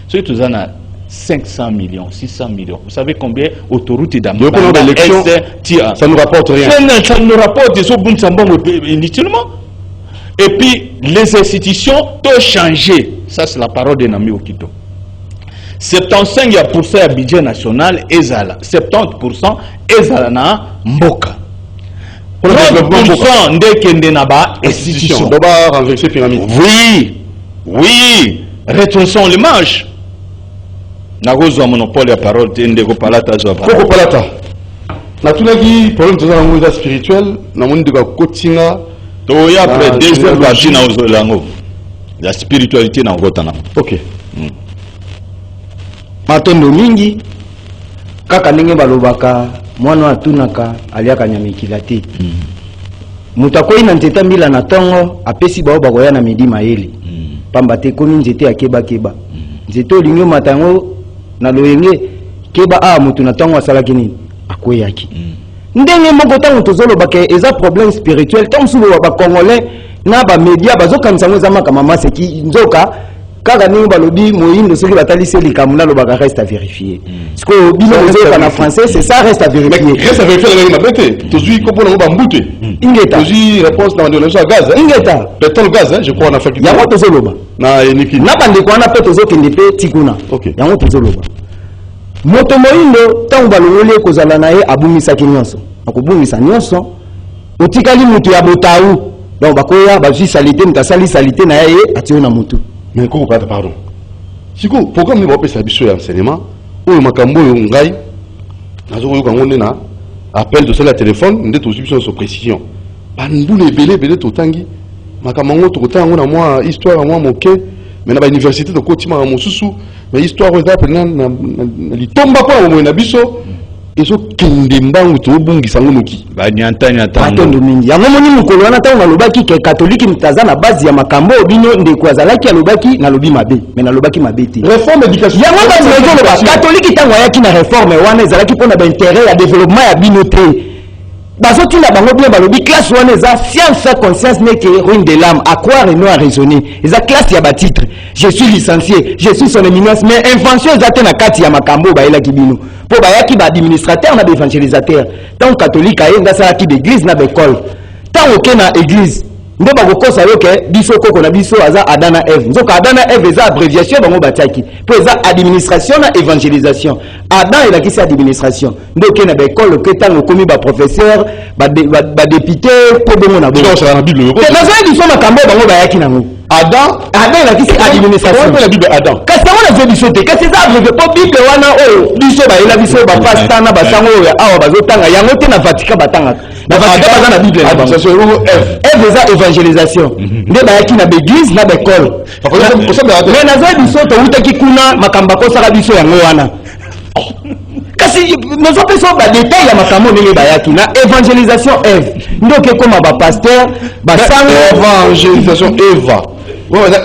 c'est tout ça na 500 millions, 600 millions. Vous savez combien autoroute d'Amérique ça ne rapporte rien. Ça ne rapporte inutilement. Et puis, les institutions ont changé. Ça, c'est la parole de Nami Okito. 75% à budget national, Ezala. 70% Ezala na Mboka. 30% de Naba institution. D'abord, renverser pyramide. Oui. Retroussons l'image. Nagozo monopole ya parole tende ko palata zo ba ko palata na tunaki problème de ça ngo spirituel na mundi ka kotinga to ya après deuxième partie na ozo lango la spiritualité na ngota na OK matondo mingi kaka ndenge balobaka mwana atunaka aliaka nyamikila te mutakoyi na nzeta mbila na tongo apesi bao bakoya na midi mayele pamba te komi nzete akeba keba nzete olingi matango na loyenge keba a mutu na tango asalaki nini akweyaki ndenge moko tango tozolobaka eza problème spirituel tango subo ba congolais na ba media bazokanisa ngo za makama maseki nzoka kaka ningi balobi moyindo soki batalisi likambo na lobaka reste à vérifier parce que bino ozoyoka na français c'est ça reste à vérifier reste à vérifier la mabete tozwi kopona ngo bambute ingeta tozwi réponse na ndelo so gaz ingeta pétrole gaz je crois en Afrique yango tozoloba na eniki na bandeko wana pe tozokende pe tikuna OK yango tozoloba moto moindo tango balongoli ekozala na ye abumisaki nyonso akobungisa nyonso otikali mutu ya botau donc bakoya bazwi salite mutu asali salite na ye atio na mutu mais koko pardon siko programme ni bapesa biso ya enseignement oyo makambo oyo ngai nazokoyoka ngo nde na appel tosali ya téléphone nde tozwi biso nyonso précision bandula ebele totangi makambo yango tokotanga yango na mwa histoire ya mwa moke mais na bauniversité tokotimaka mosusu mais histoire oyo eza pena na litomba mpo na bomoi na biso ezokende mbangu tobungisa yango noki batondo mingi yango moni mokolo wana ntango nalobaki ke katolike mutaza na base ya makambo bino ndeko azalaki alobaki nalobi mabe mais nalobaki mabe te réforme éducation yango bato ezoloba katolike ntango ayaki na réforme wana ezalaki mpona baintérêt ya développement ya bino te bazotinda bango bien balobi classe wana eza science à conscience n'est que ruine de l'âme à croire et non à raisonner eza classe ya batitre je suis licencié je suis son éminence mais invention eza te na kati ya makambo bayelaki bino mpo bayaki baadministrateur na baévangélisateur ntango catholique aye nga asalaki baéglise na baekole ntango oke na église nde bakokosa yo ke biso koko na biso aza Adam na Eve nzoka Adam na Eve eza abréviation bango batiaki mpo eza administration na évangélisation Adam elakisi administration nde oke na baekole oke ntango okomi baprofesseur badépute mpo bongo na bongo nazoyebi biso makambo bango bayaki nango Adam elakisi administration kasi yango nazoyebi biso te kasi eza abrévié mpo bible wana oyo biso bayela biso bapasta na basango oyo awa bazotanga yango te na Vatican batangaka na Vatican baza na bible na bango Eve eza évangélisation nde bayaki na baéglise na baekole mais nazoyebi biso towutaki kuna makambo akosaka biso yango wana kasi nazopesa badetail ya makambo ndenge bayaki na évangélisation Eve nde okekoma bapaster basango évangélisation Eva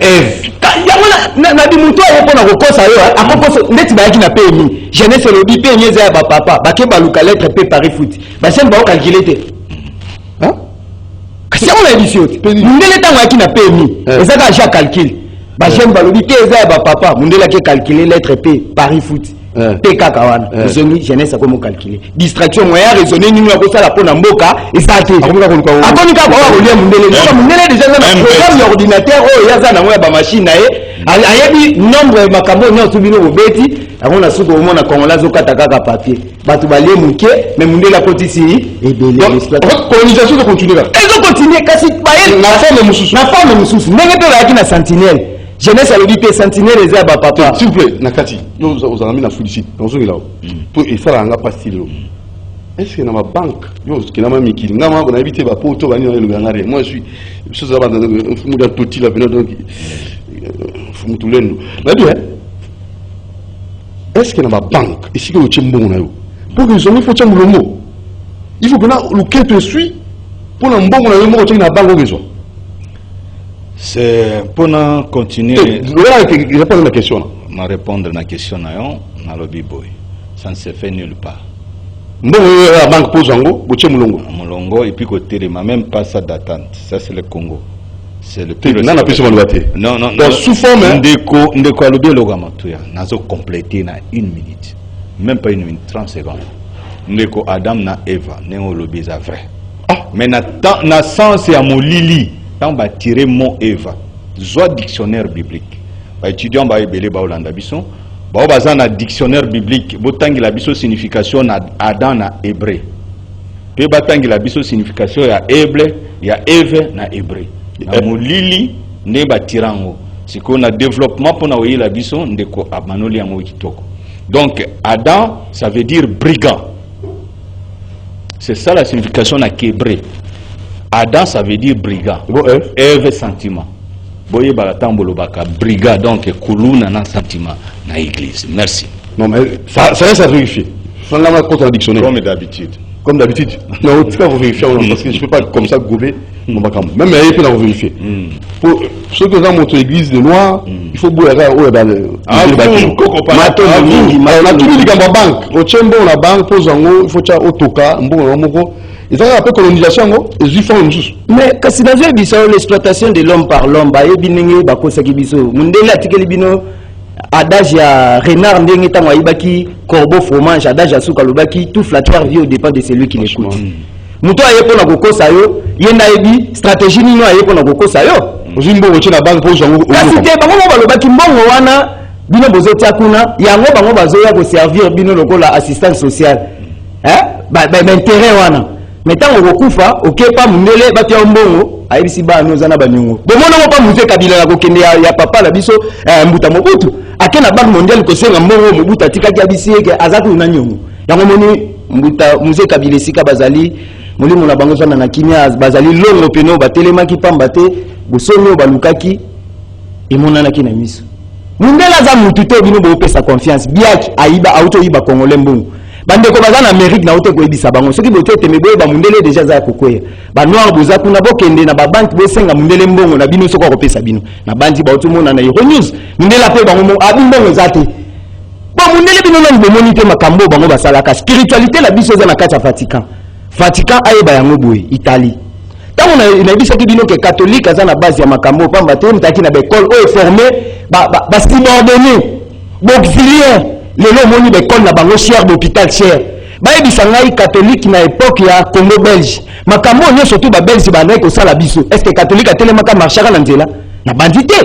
Eve yango na bimutu aye mpona kokosa yo akokosa ndeti bayaki na PMI jeunesse elobi PMI eza ya bapapa bake baluka lettre pe pari foot basene baokalkile te kasi yango nayebi biso te mundele ntango ayaki na PMI ezaka aja calcul bajeune balobi te eza ya bapapa mundele ake calcule lettre pe pari foot te kaka wana ezongi jeunesse akomi calculer distraction moya raisonner nini akosala mpona mboka eza te akoni kaka oyo akolia mundele mundele déjà eza na programme ya ordinateur oyo yaza nango ya bamachine na ye ayebi nombre ya makambo nyonso bino bobeti yango na suki omona kongola azokata kaka papier bato balie moke mais mundele akotisi ebele colonisation ezokontinue kasi na forme mosusu ndenge mpe bayaki na sentinelle jeunesse alobi te sentinelle eza ya bapapa s'il vous plaît nakati ozala mi na félicite nazongela po esalaka nga pasile lo est-ce que na mabanke yo okenama mikili nga mako nayebi te bapoto bani nayelobi yanga re moi je suis chose eza muda totila pena donc mutu lendo nayebi est-ce que na mabanke esika otie mbongo na yo po ke zongo ifo tia molongo il faut pena loketo esui mpona mbongo na yo moko otiaki na banke okezwa. C'est pour continuer. Répondre à ma question. Répondre à la question, na lobby boy. Ça ne se fait nulle part. Bon, la banque pose en haut, Molongo, et puis côté de même pas ça d'attente. Ça, c'est le Congo. C'est le plus. Non, non. Sous forme. Ndeko lobby logamatuya. Nazo compléter na 1 minute. Même pas 1 minute, 30 secondes. Ndeko Adam na Eva, néo lobby est vrai. Mais na sens ya molili. Quand on va tirer mot Eva, soit dictionnaire biblique. Les étudiants vont ébeler Baolanda Bisson. Bah on a dictionnaire biblique. Botangi la biso signification na Adam na hébreu. Puis batangi la biso signification ya hébreu, ya Eve na hébreu. Na molili ne batirango. C'est qu'on a développement pour na oyi la biso ndeko amanoli yango kitoko. Donc Adam ça veut dire brigand. C'est ça la signification na hébreu. Adam ça veut dire brigand. Eve sentiment. Boye balatambolo baka brigand donc kuluna na sentiment na église. Merci. Non mais ça reste à vérifier. Sans la contradiction. Comme d'habitude. Comme d'habitude. Non, tu peux vérifier parce que je peux pas comme ça gober mon bacam. Même il peut la vérifier. Pour ceux qui ont monté l'église de noir, il faut boire là où est dans le on a tout dit dans la banque. Au tchembo la banque pose en haut, il faut tcha otoka, mbongo moko. Ils ont appelé colonisation, ils y font une chose. Mais quand c'est dans l'exploitation de l'homme par l'homme, bah il binenge bako sakibiso. Mundele article bino adage ya renard ndenge tango ayibaki corbeau fromage adage ya suka lobaki tout flatteur vit au dépend de celui qui l'écoute. Muto ayepo na kokosa yo yenda yebi stratégie nino ayepo na kokosa yo. Ozimbo woche na banque pour zango. Kasi te bango balobaki mbongo wana bino bozotia kuna yango bango bazoya ko servir bino lokola assistance sociale intérêt wana metango kokufa okepa mundele batia mbongo ayebisi bano zana baningo bomona mo pa Moïse Kabila na kokende ya papa la biso Mbuta Mobutu akena banque mondiale ko senga mbongo Mobutu atikaki abisieke azatu na nyongo yango moni Moïse Kabila sika bazali mulimo na bango zana na kimia bazali longo peno batelemaki pamba te bosonyo balukaki emonana ki na miso mundela za mutu te bino bo pesa confiance biaki aiba auto iba congolais mbongo bandeko baza na Amérique na auto ko ibisa bango soki botete meboye ba mundele déjà za kokoya ba noir boza kuna bokende na ba banque bosenga mundele mbongo na bino soko ko pesa bino na bandi ba auto mona na Euronews mundela pe bango abi mbongo zate ba mundele bino na bomoni te makambo bango basalaka spiritualité la biso za na kati ya Vatican ayeba yango boye Italie tango na bisa ki bino ke catholique za na base ya makambo pamba te mtaki na école o formé ba subordonné auxiliaire lelo moni l'école na bango cher d'hôpital cher ba ebisa ngai catholique na époque ya Congo belge makambo nyo surtout ba belge ba ndai ko sala biso est-ce que catholique atelema ka marchaka na nzela na bandité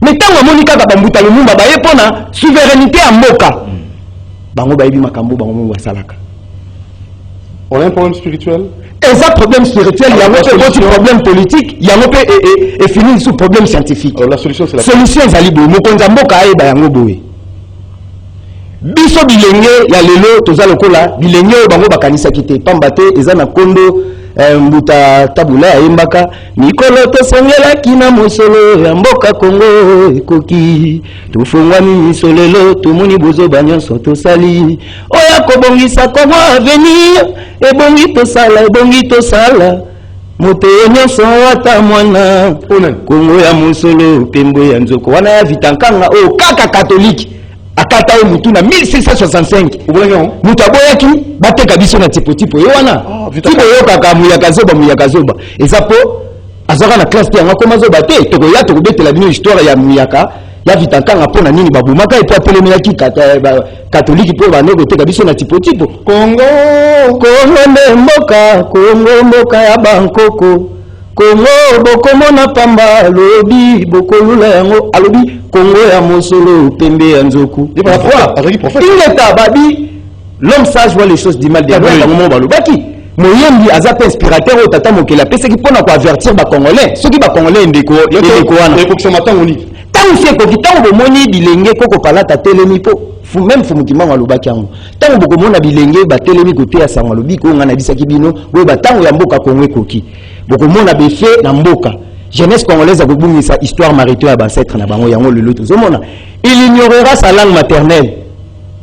mais tango moni kaka bambuta lumumba ba yepona souveraineté ya mboka bango ba ebi makambo bango mo basalaka. On a un problème spirituel. Et ça, problème spirituel, il y a un problème politique, il y a un fini sous problème scientifique. Alors, la solution, c'est la solution. C'est la mokonza mboka aeba yango boye. Biso bilenge ya lelo toza lokola bilenge bango bakanisa kite pambate eza na kondo Mbuta tabula ya embaka mikolo tosengela kina mosolo ya mboka Kongo ekoki tufungwami misolelo tumuni bozo banyoso tosali oya kobongisa Kongo avenir ebongi tosala moto nyonso wata mwana Kongo ya mosolo pembo ya nzoko wana ya vitankanga o kaka katoliki akata o mutu na 1665 mutu aboyaki bateka biso na tipo yewana tipo yokaka muyaka zoba ezapo azaka na classe yango koma zoba te tokoya tokobetela bino histoire ya muyaka ya vitankanga pona nini babumaka epo atelemaki katoliki po banoko teka biso na tipo Kongo mboka ya bankoko Kongo bokomona pamba lobi bokolula yango alobi Kongo ya mosolo pembe ya nzoku. Il babi l'homme sage voit les choses du mal des moment balobaki. Moyembi azape inspirateur au tata mokela pese ki pona ko avertir ba congolais. Ceux qui ba congolais ndeko wana. Eko kusema tango ni. Tango sie ko kitango bomoni bilenge koko palata telemi po. Fu même fu mukima walobaki yango. Tango bokomona bilenge ba telemi kote ya sango lobi ko ngana bisaki bino bo ba tango ya mboka Kongo ekoki. Bokomona befe na mboka. Jeunesse congolaise a beaucoup sa histoire maritime à ancêtre na bango yango lelo tozomona. Il ignorera sa langue maternelle.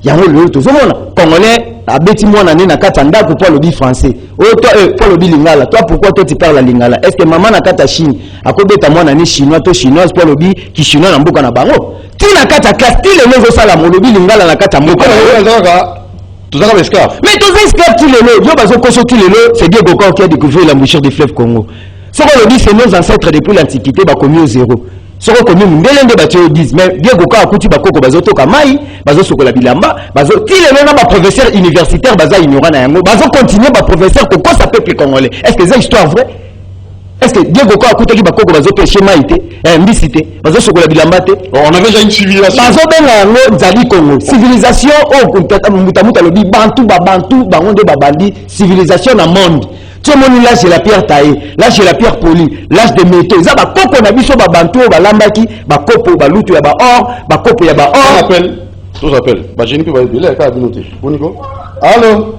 Yango lelo tozomona. Congolais a beti mwana né na kata ndako pour le bi français. Oh toi pour le bi lingala. Toi pourquoi toi tu parles la lingala? Est-ce que maman na kata Chine akobeta mwana né chinois to chinoise pour le bi ki chinois na mboka na bango? Ti na kata classe ti le nozo sala mo le bi lingala na kata mboka. Tous les esclaves. Mais tous les esclaves ti lelo, yo bazo koso ti lelo, c'est Diego Koko qui a découvert l'embouchure du fleuve Congo. Ce qu'on dit, c'est nos ancêtres depuis l'Antiquité, bah commis au zéro. Ce qu'on commis, nous les disent, mais bien qu'on a coutu bako bazoto kamai, bazo sokola bilamba, bazo ti les mêmes professeurs universitaires, baza ignorant na yango, bazo continuer ba professeur ko ça peuple congolais. Est-ce que c'est histoire vraie? Est-ce que Diego Koko a coutu bako bazoto schéma été, mbicité, bazo sokola bilamba te? On avait déjà une civilisation. Bazo benga yango zali Congo. Civilisation au mutamuta lobi bantu bango de babandi, civilisation na monde. Tout le monde là j'ai la pierre taillée, là j'ai la pierre polie, là j'ai des métaux. Ça va copo na biso ba bantu ba lambaki, ba copo ba lutu ya ba or, ba copo ya ba or. On appelle, tous appellent. Bah j'ai une peu ba là ka binoté. Boniko. Allô.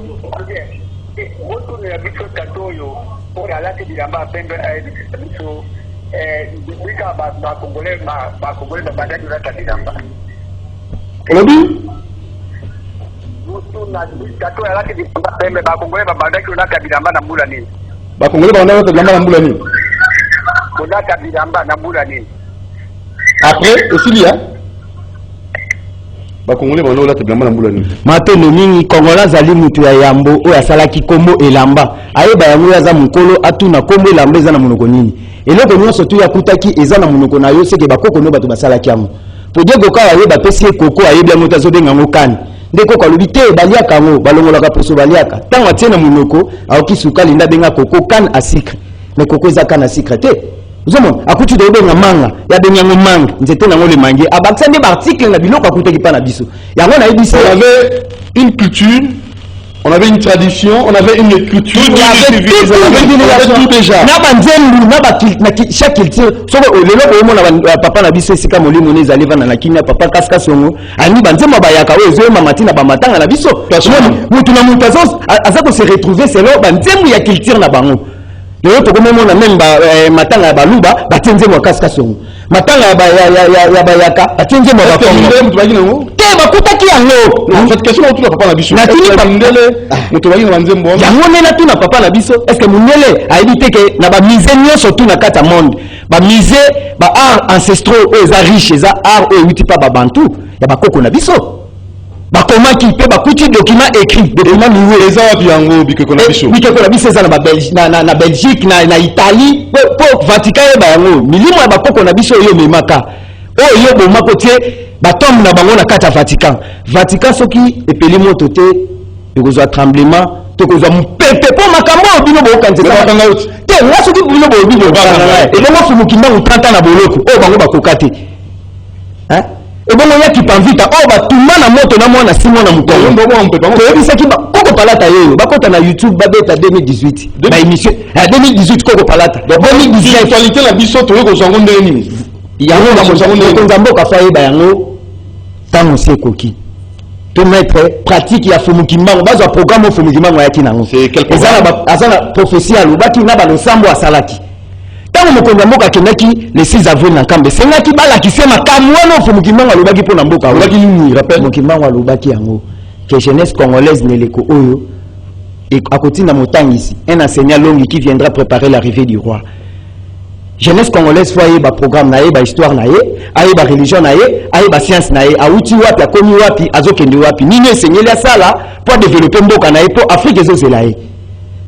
On a dit après aussi il y a Bakongolais bano la tebamba na mbula ni. Mapendo mingi Kongola zali mutu ya yambo o ya salaki kombo elamba. Ayeba yango ya za mukolo atuna kombo elamba eza na monoko nini. Eloko nyonso tu ya kutaki eza na monoko na yo seke bakoko no bato basalaki yango. Po Diego Koko ayeba pesi koko ayeba yango tazo benga ngokani. Ndeko ka lobite baliaka yango balongola ka poso baliaka. Tango atie na monoko aoki sukali nda benga koko kan a sucre. Mais koko eza kan a sucre te. Ozomon akuti de benga manga ya benyango manga nzete nango le mangi abakisa nde article na biloko akutaki pa na biso yango na yebisi on avait une culture, on avait une tradition, on avait une culture, il y avait tout déjà na banzembu na chaque culture soko lelo ko mona papa na biso esika molimo ne ezali vana na kinya papa kaska songo ani banzembu bayaka oyo ezo mamati na bamatanga na biso mutu na mutu azako se retrouver selon banzembu ya culture na bango. Leo tokomona même matanga ya baluba batenze mwa kaska songo matanga ya bayaka batenze mwa bakongo te bakutaki yango en fait question autour papa na biso natini bandele mutu baki na nzembo yango nena tuna papa na biso est-ce que munele ayebi te ke na ba mise nyonso tu na kata monde ba mise ba art ancestraux eza riche eza art e uti pa ba bantu ya bakoko na biso bakomaki pe bakuti document écrit document miwe eza wapi yango bikeko na biso eza na Belgique na Italie po Vatican ba yango milimo ya bakoko na biso yo memaka oyo bomako tie batombe na bango na kata Vatican soki epeli moto te ekozwa tremblement tokozwa mpepe po makambo bino bokanzela te nga soki bino bino ebongo fumukinda 30 na boloko oyo bango bakoka te hein ebongo yaki panvita oyo batuma na moto na mwana simo na mukongo toyebisaki koko palata yeyo bakota na YouTube babeta 2018 ba émission 2018 koko palata 2018 actualité la biso toyo kozango ndeni yango na mokonza mboka fayeba yango tango sekoki to mettre pratique ya fumukimbango bazwa programme fumukimbango yaki nango azana prophétie alobaki na balosambo asalaki tango mokonza mboka akendaki le 6 avril na Kambe sengaki balakise makambo wana fumukimbango alobaki mpo na mboka alobaki nini rappel fumukimbango alobaki yango que jeunesse congolaise neleko oyo akotinda motangisi un enseignant longi qui viendra préparer l'arrivée du roi. Jeunesse congolaise foyer ba programme na ye ba histoire na ye aye ba religion na ye aye ba science na ye auti wapi akomi wapi azokende wapi nini esengeli asala pour développer mboka na ye pour Afrique ezozela ye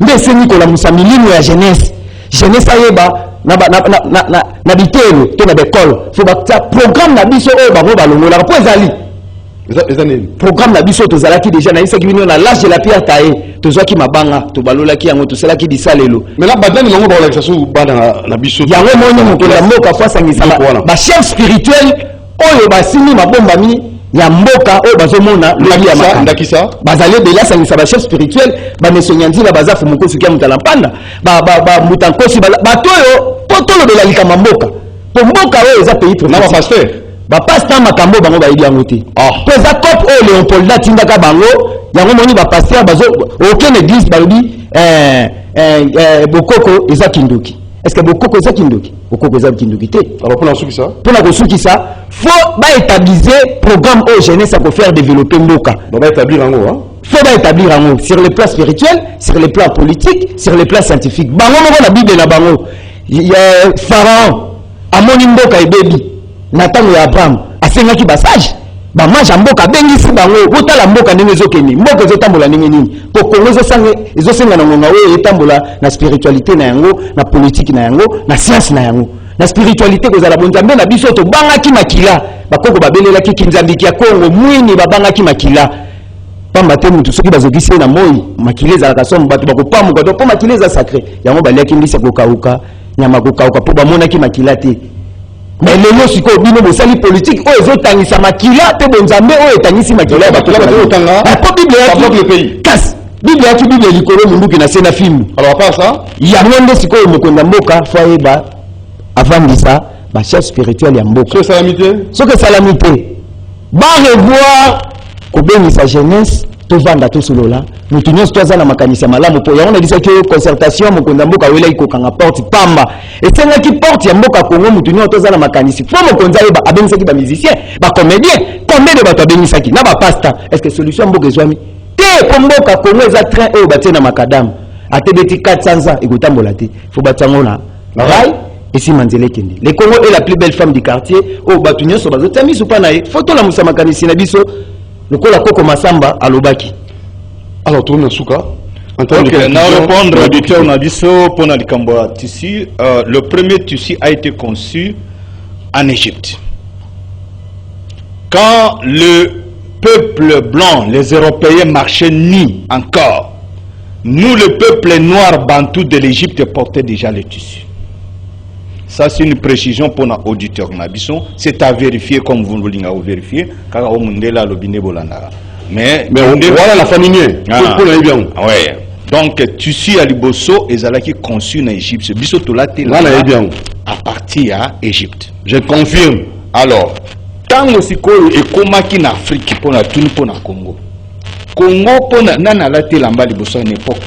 nde esengi kolamusa milimo ya jeunesse ayeba na bitelo to na bekolo fo bakta programme na biso oyo bango balongola po ezali programme na biso tozalaki déjà na isaki bino na l'âge de la pierre taillée tozwaki mabanga tobalolaki yango tosalaki bisalelo mais là badani bango balakisa so bana na biso yango moni mokonda mboka fo asangisa ba chef spirituel oyo basimi mabombami ya mboka oyo bazomona lobi ya ndakisa bazali ebele asangisa ba chef spirituel banesonyanzila bazafu mokosi kia mutala mpanda mutankosi bato oyo po tolobela likama mboka po mboka oyo eza pays na bapasteur bapasteur makambo bango bayebi yango te po eza cope oyo Léopold atindaka bango yango moni bapasteur bazo aucune église balobi bokoko eza kindoki. Est-ce que bokoko eza kindoki? Bokoko eza kindoki te. Alors pour sukisa pona kosukisa faut ba établir programme au jeunesse à faire développer mboka ba établir yango faut ba établir yango sur le plan spirituel, sur le plan politique, sur le plan scientifique. Bango moko na Bible na bango Pharaon amoni mboka ebebi na tango ya Abraham asengaki basage ba manja mboka bengisi bango botala mboka ndenge ezokeni mboka ezotambola ndenge nini po Kongo ezosenga na ngonga oyo etambola na spiritualité na yango na politique na yango na science na yango na spiritualité kozala bonzambe na biso to bangaki makila bakoko babelelaki kinzambiki ya Kongo mwini babangaki makila pamba te mutu soki bazokisi na moi makila ezalaka somo bato bakopamuka to po makila eza sacré yango baliaki ndisa kokauka nyama kokauka po bamonaki makila te. Mais lelo siko bino bosali politique oyo ezotangisa makila te bonzambe oyo etangisi makila ya bato batanga po Bible ya le pays kasi Bible ya Bible likolo munduki na sena film alors pas ça yango nde siko mokonda mboka foyeba avandisa ba chef spirituel ya mboka soki salamité ba revoir kobengisa jeunesse tovanda tosolola mutu nyonso toaza na makanisi ya malamu po yango nalisaki concertation mokonda mboka welaki kokanga porte pamba esengaki porte ya mboka Kongo mutu nyonso toaza na makanisi fo mokonza yeba abengisaki ba musicien ba comédien combien de bato abengisaki na ba pasteur est-ce que solution mboka ezwami te po mboka Kongo eza train oyo batie na makadamu atebeti 400 ans ekotambola te fo batiango na rail esima nzela ekende. Le Congo est la plus belle femme du quartier oyo bato nyonso bazotia miso mpa na ye fo tolamusa makanisi na biso lokola Koko Masamba alobaki. Alors tourne na suka na répondre auditeur na biso pona likambo ya tissu. Le premier tissu a été conçu en Égypte quand le peuple blanc, les Européens marchaient nus encore. Nous, le peuple noir bantou de l'Égypte, portait déjà le tissu. Ça, c'est une précision pour nos auditeurs. C'est à vérifier comme vous voulez vérifier. Car au monde là, le biné bolanda. Mais voilà la famille. Ouais. Donc, tu suis à Liboso et Zalaki conçu en Égypte. Biso tout là, à partir d'Égypte. Je confirme. Alors, tant aussi et comment qui en Afrique pour la tune pour la Congo. Congo pour la nana la lamba Liboso à une époque.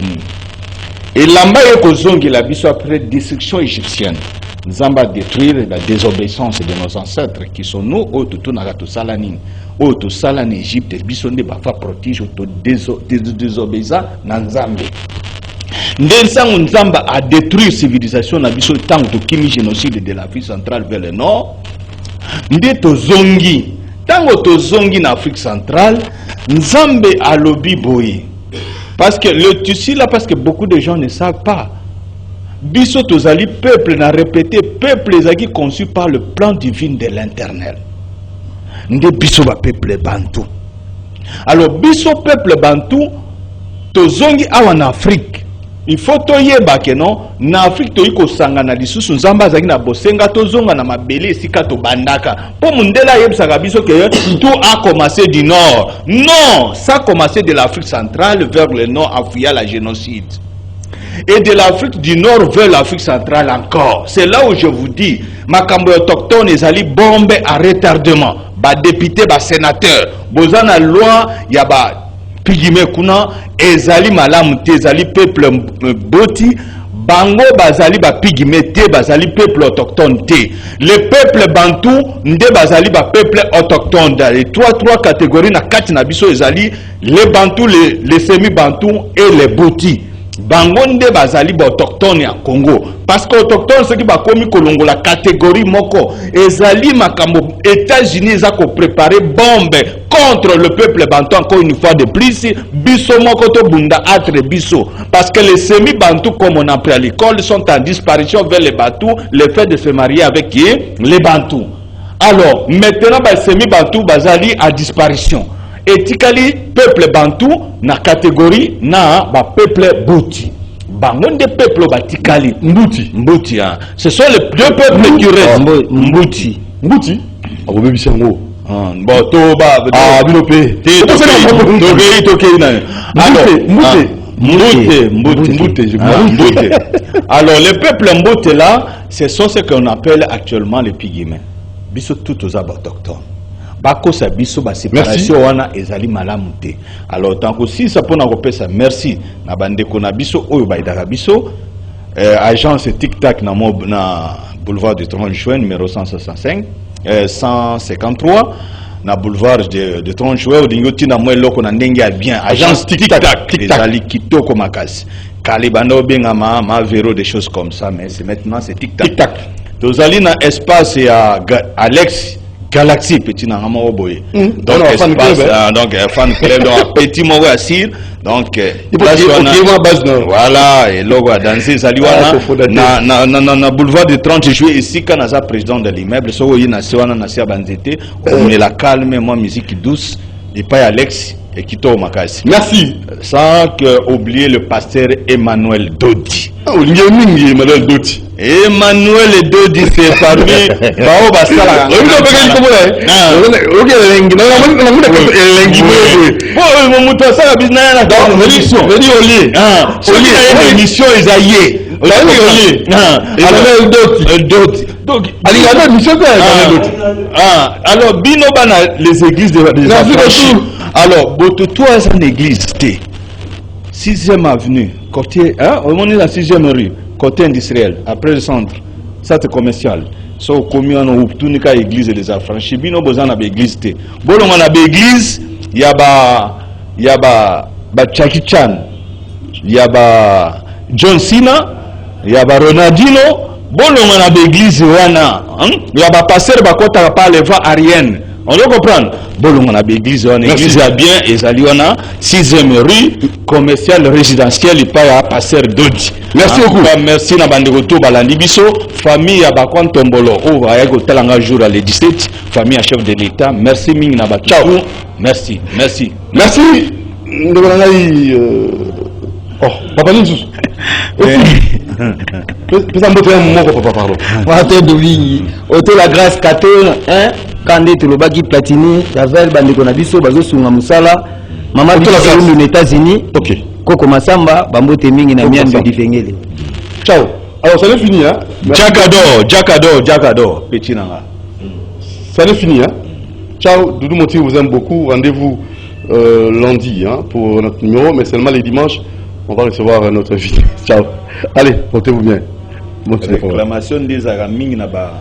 Et lamba est kozongi la biso après destruction égyptienne. Nous allons détruire la désobéissance de nos ancêtres qui sont nous, autour de Salanin, autour de Salan Égypte, biso ne va pas protéger autour de désobéissance dans Zambie. Nous Nzamba a détruit la civilisation na biso tant de kimi génocide de l'Afrique centrale vers le nord. Nous zongi, tant que zongi en Afrique centrale, Nzambe a lobby boy. Parce que le tissu là, parce que beaucoup de gens ne savent pas. Biso tozali peuple n'a répété peuple ezaki conçu par le plan divin de l'internel. Nde biso ba peuple bantou. Alors biso peuple bantou tozongi awa na Afrique. Il faut toyeba ke non na Afrique toyi ko sangana lisusu nzamba zaki na bosenga tozonga na mabele esika to bandaka. Po mundela yebsaka biso ke tout a commencé du nord. Non, ça a commencé de l'Afrique centrale vers le nord en fuyant la génocide. Et de l'Afrique du Nord vers l'Afrique centrale encore. C'est là où je vous dis, Makambo autochtone ezali bombe à retardement. Ba député, ba sénateur. Bozana loi, ya ba pigime kuna ezali malamu te ezali peuple boti. Bango bazali ba pigime te bazali peuple autochtone te. Le peuple bantou nde bazali ba peuple autochtone. Les trois catégories na kati na biso ezali les bantou, les semi-bantou et les boti. Bangonde bazali ba autochtone ya Congo parce que autochtone ce qui ba komi kolongo la catégorie moko ezali makambo États-Unis za ko préparer bombe contre le peuple bantou encore une fois de plus biso moko to bunda atre biso parce que les semi-bantou comme on apprend à l'école sont en disparition vers les bantous le fait de se marier avec qui les bantous. Alors maintenant ba semi-bantou bazali à disparition. Etikali peuple bantou na catégorie na ba peuple bouti. Bangon de peuple batikali mbuti hein. Ce sont les deux peuples qui restent. Mbuti. Awobe bisango. Bon to ba bilopé. Mbuti. Alors les peuples mbuti là, ce sont ce qu'on appelle actuellement les pygmées. Biso tout aux autochtones. Bako sa biso ba séparation wana ezali malamu te. Alors tant que si ça pona kopesa merci na bandeko na biso oyo ba idaka biso agence Tic Tac na boulevard du 30 juin numéro 165 153 na boulevard de 30 juin odingoti na moi loko na ndenge bien agence Tic Tac ezali kitoko makasi. Kalibano benga ma véro des choses comme ça mais c'est maintenant c'est Tic Tac. Tozali na espace ya Alex Galaxy petit na ngamo boye. Donc fan club donc petit mo wa sir donc voilà et logo a danser saliwana na boulevard de 30 juillet ici quand na président de l'immeuble so yina sewana na sia banzete on est la calme moi musique douce et pas Alex et Kito Makasi. Merci. Sans oublier le pasteur Emmanuel Dodi. Emmanuel Dodi. Emmanuel Dodi, c'est parmi Bao Basala. Émission donc, alors, Binobana, les églises des affranchis. Alors, Bototo est une église T. 6e avenue, côté, on est la 6e rue, côté industriel, après le centre, centre commercial. So, commune, ou tout n'est église des affranchis. Binobana a église T. Bon, on a église, il y a Jackie Chan, il y a John Cena, il y a Ronaldinho. Bon, on a l'église, il y a un pasteur qui a parlé à Ariane. On doit comprendre. Bon, on a l'église, l'église a bien, et on a 6e rue, commerciale, résidentielle, il y a pasteur Dodi. Merci beaucoup. Merci, Nabandegoto, Balandibiso, famille à Bakwan Tombolo, au Ayago Talanga jour à le 17, famille à chef de l'État. Merci, Ming Nabatou. Ciao. Merci. Merci. Oh, Papa Ninsus. Pesa mbote ya moko papa pardon. Wato dovingi. Oto la grâce 14 hein kande tulobaki Platini, Javel bandeko na biso bazosunga musala. Mama biso aux États-Unis. OK. Koko Masamba bambote mingi na miando difengele. Ciao. Alors ça n'est fini hein. Jacador, petit nanga. Ça n'est fini hein. Ciao, Doudou Moti vous aime beaucoup. Rendez-vous lundi hein, pour notre numéro, mais seulement les dimanches, on va recevoir notre invité. Ciao. Allez, portez-vous bien. Réclamation des Araming Naba.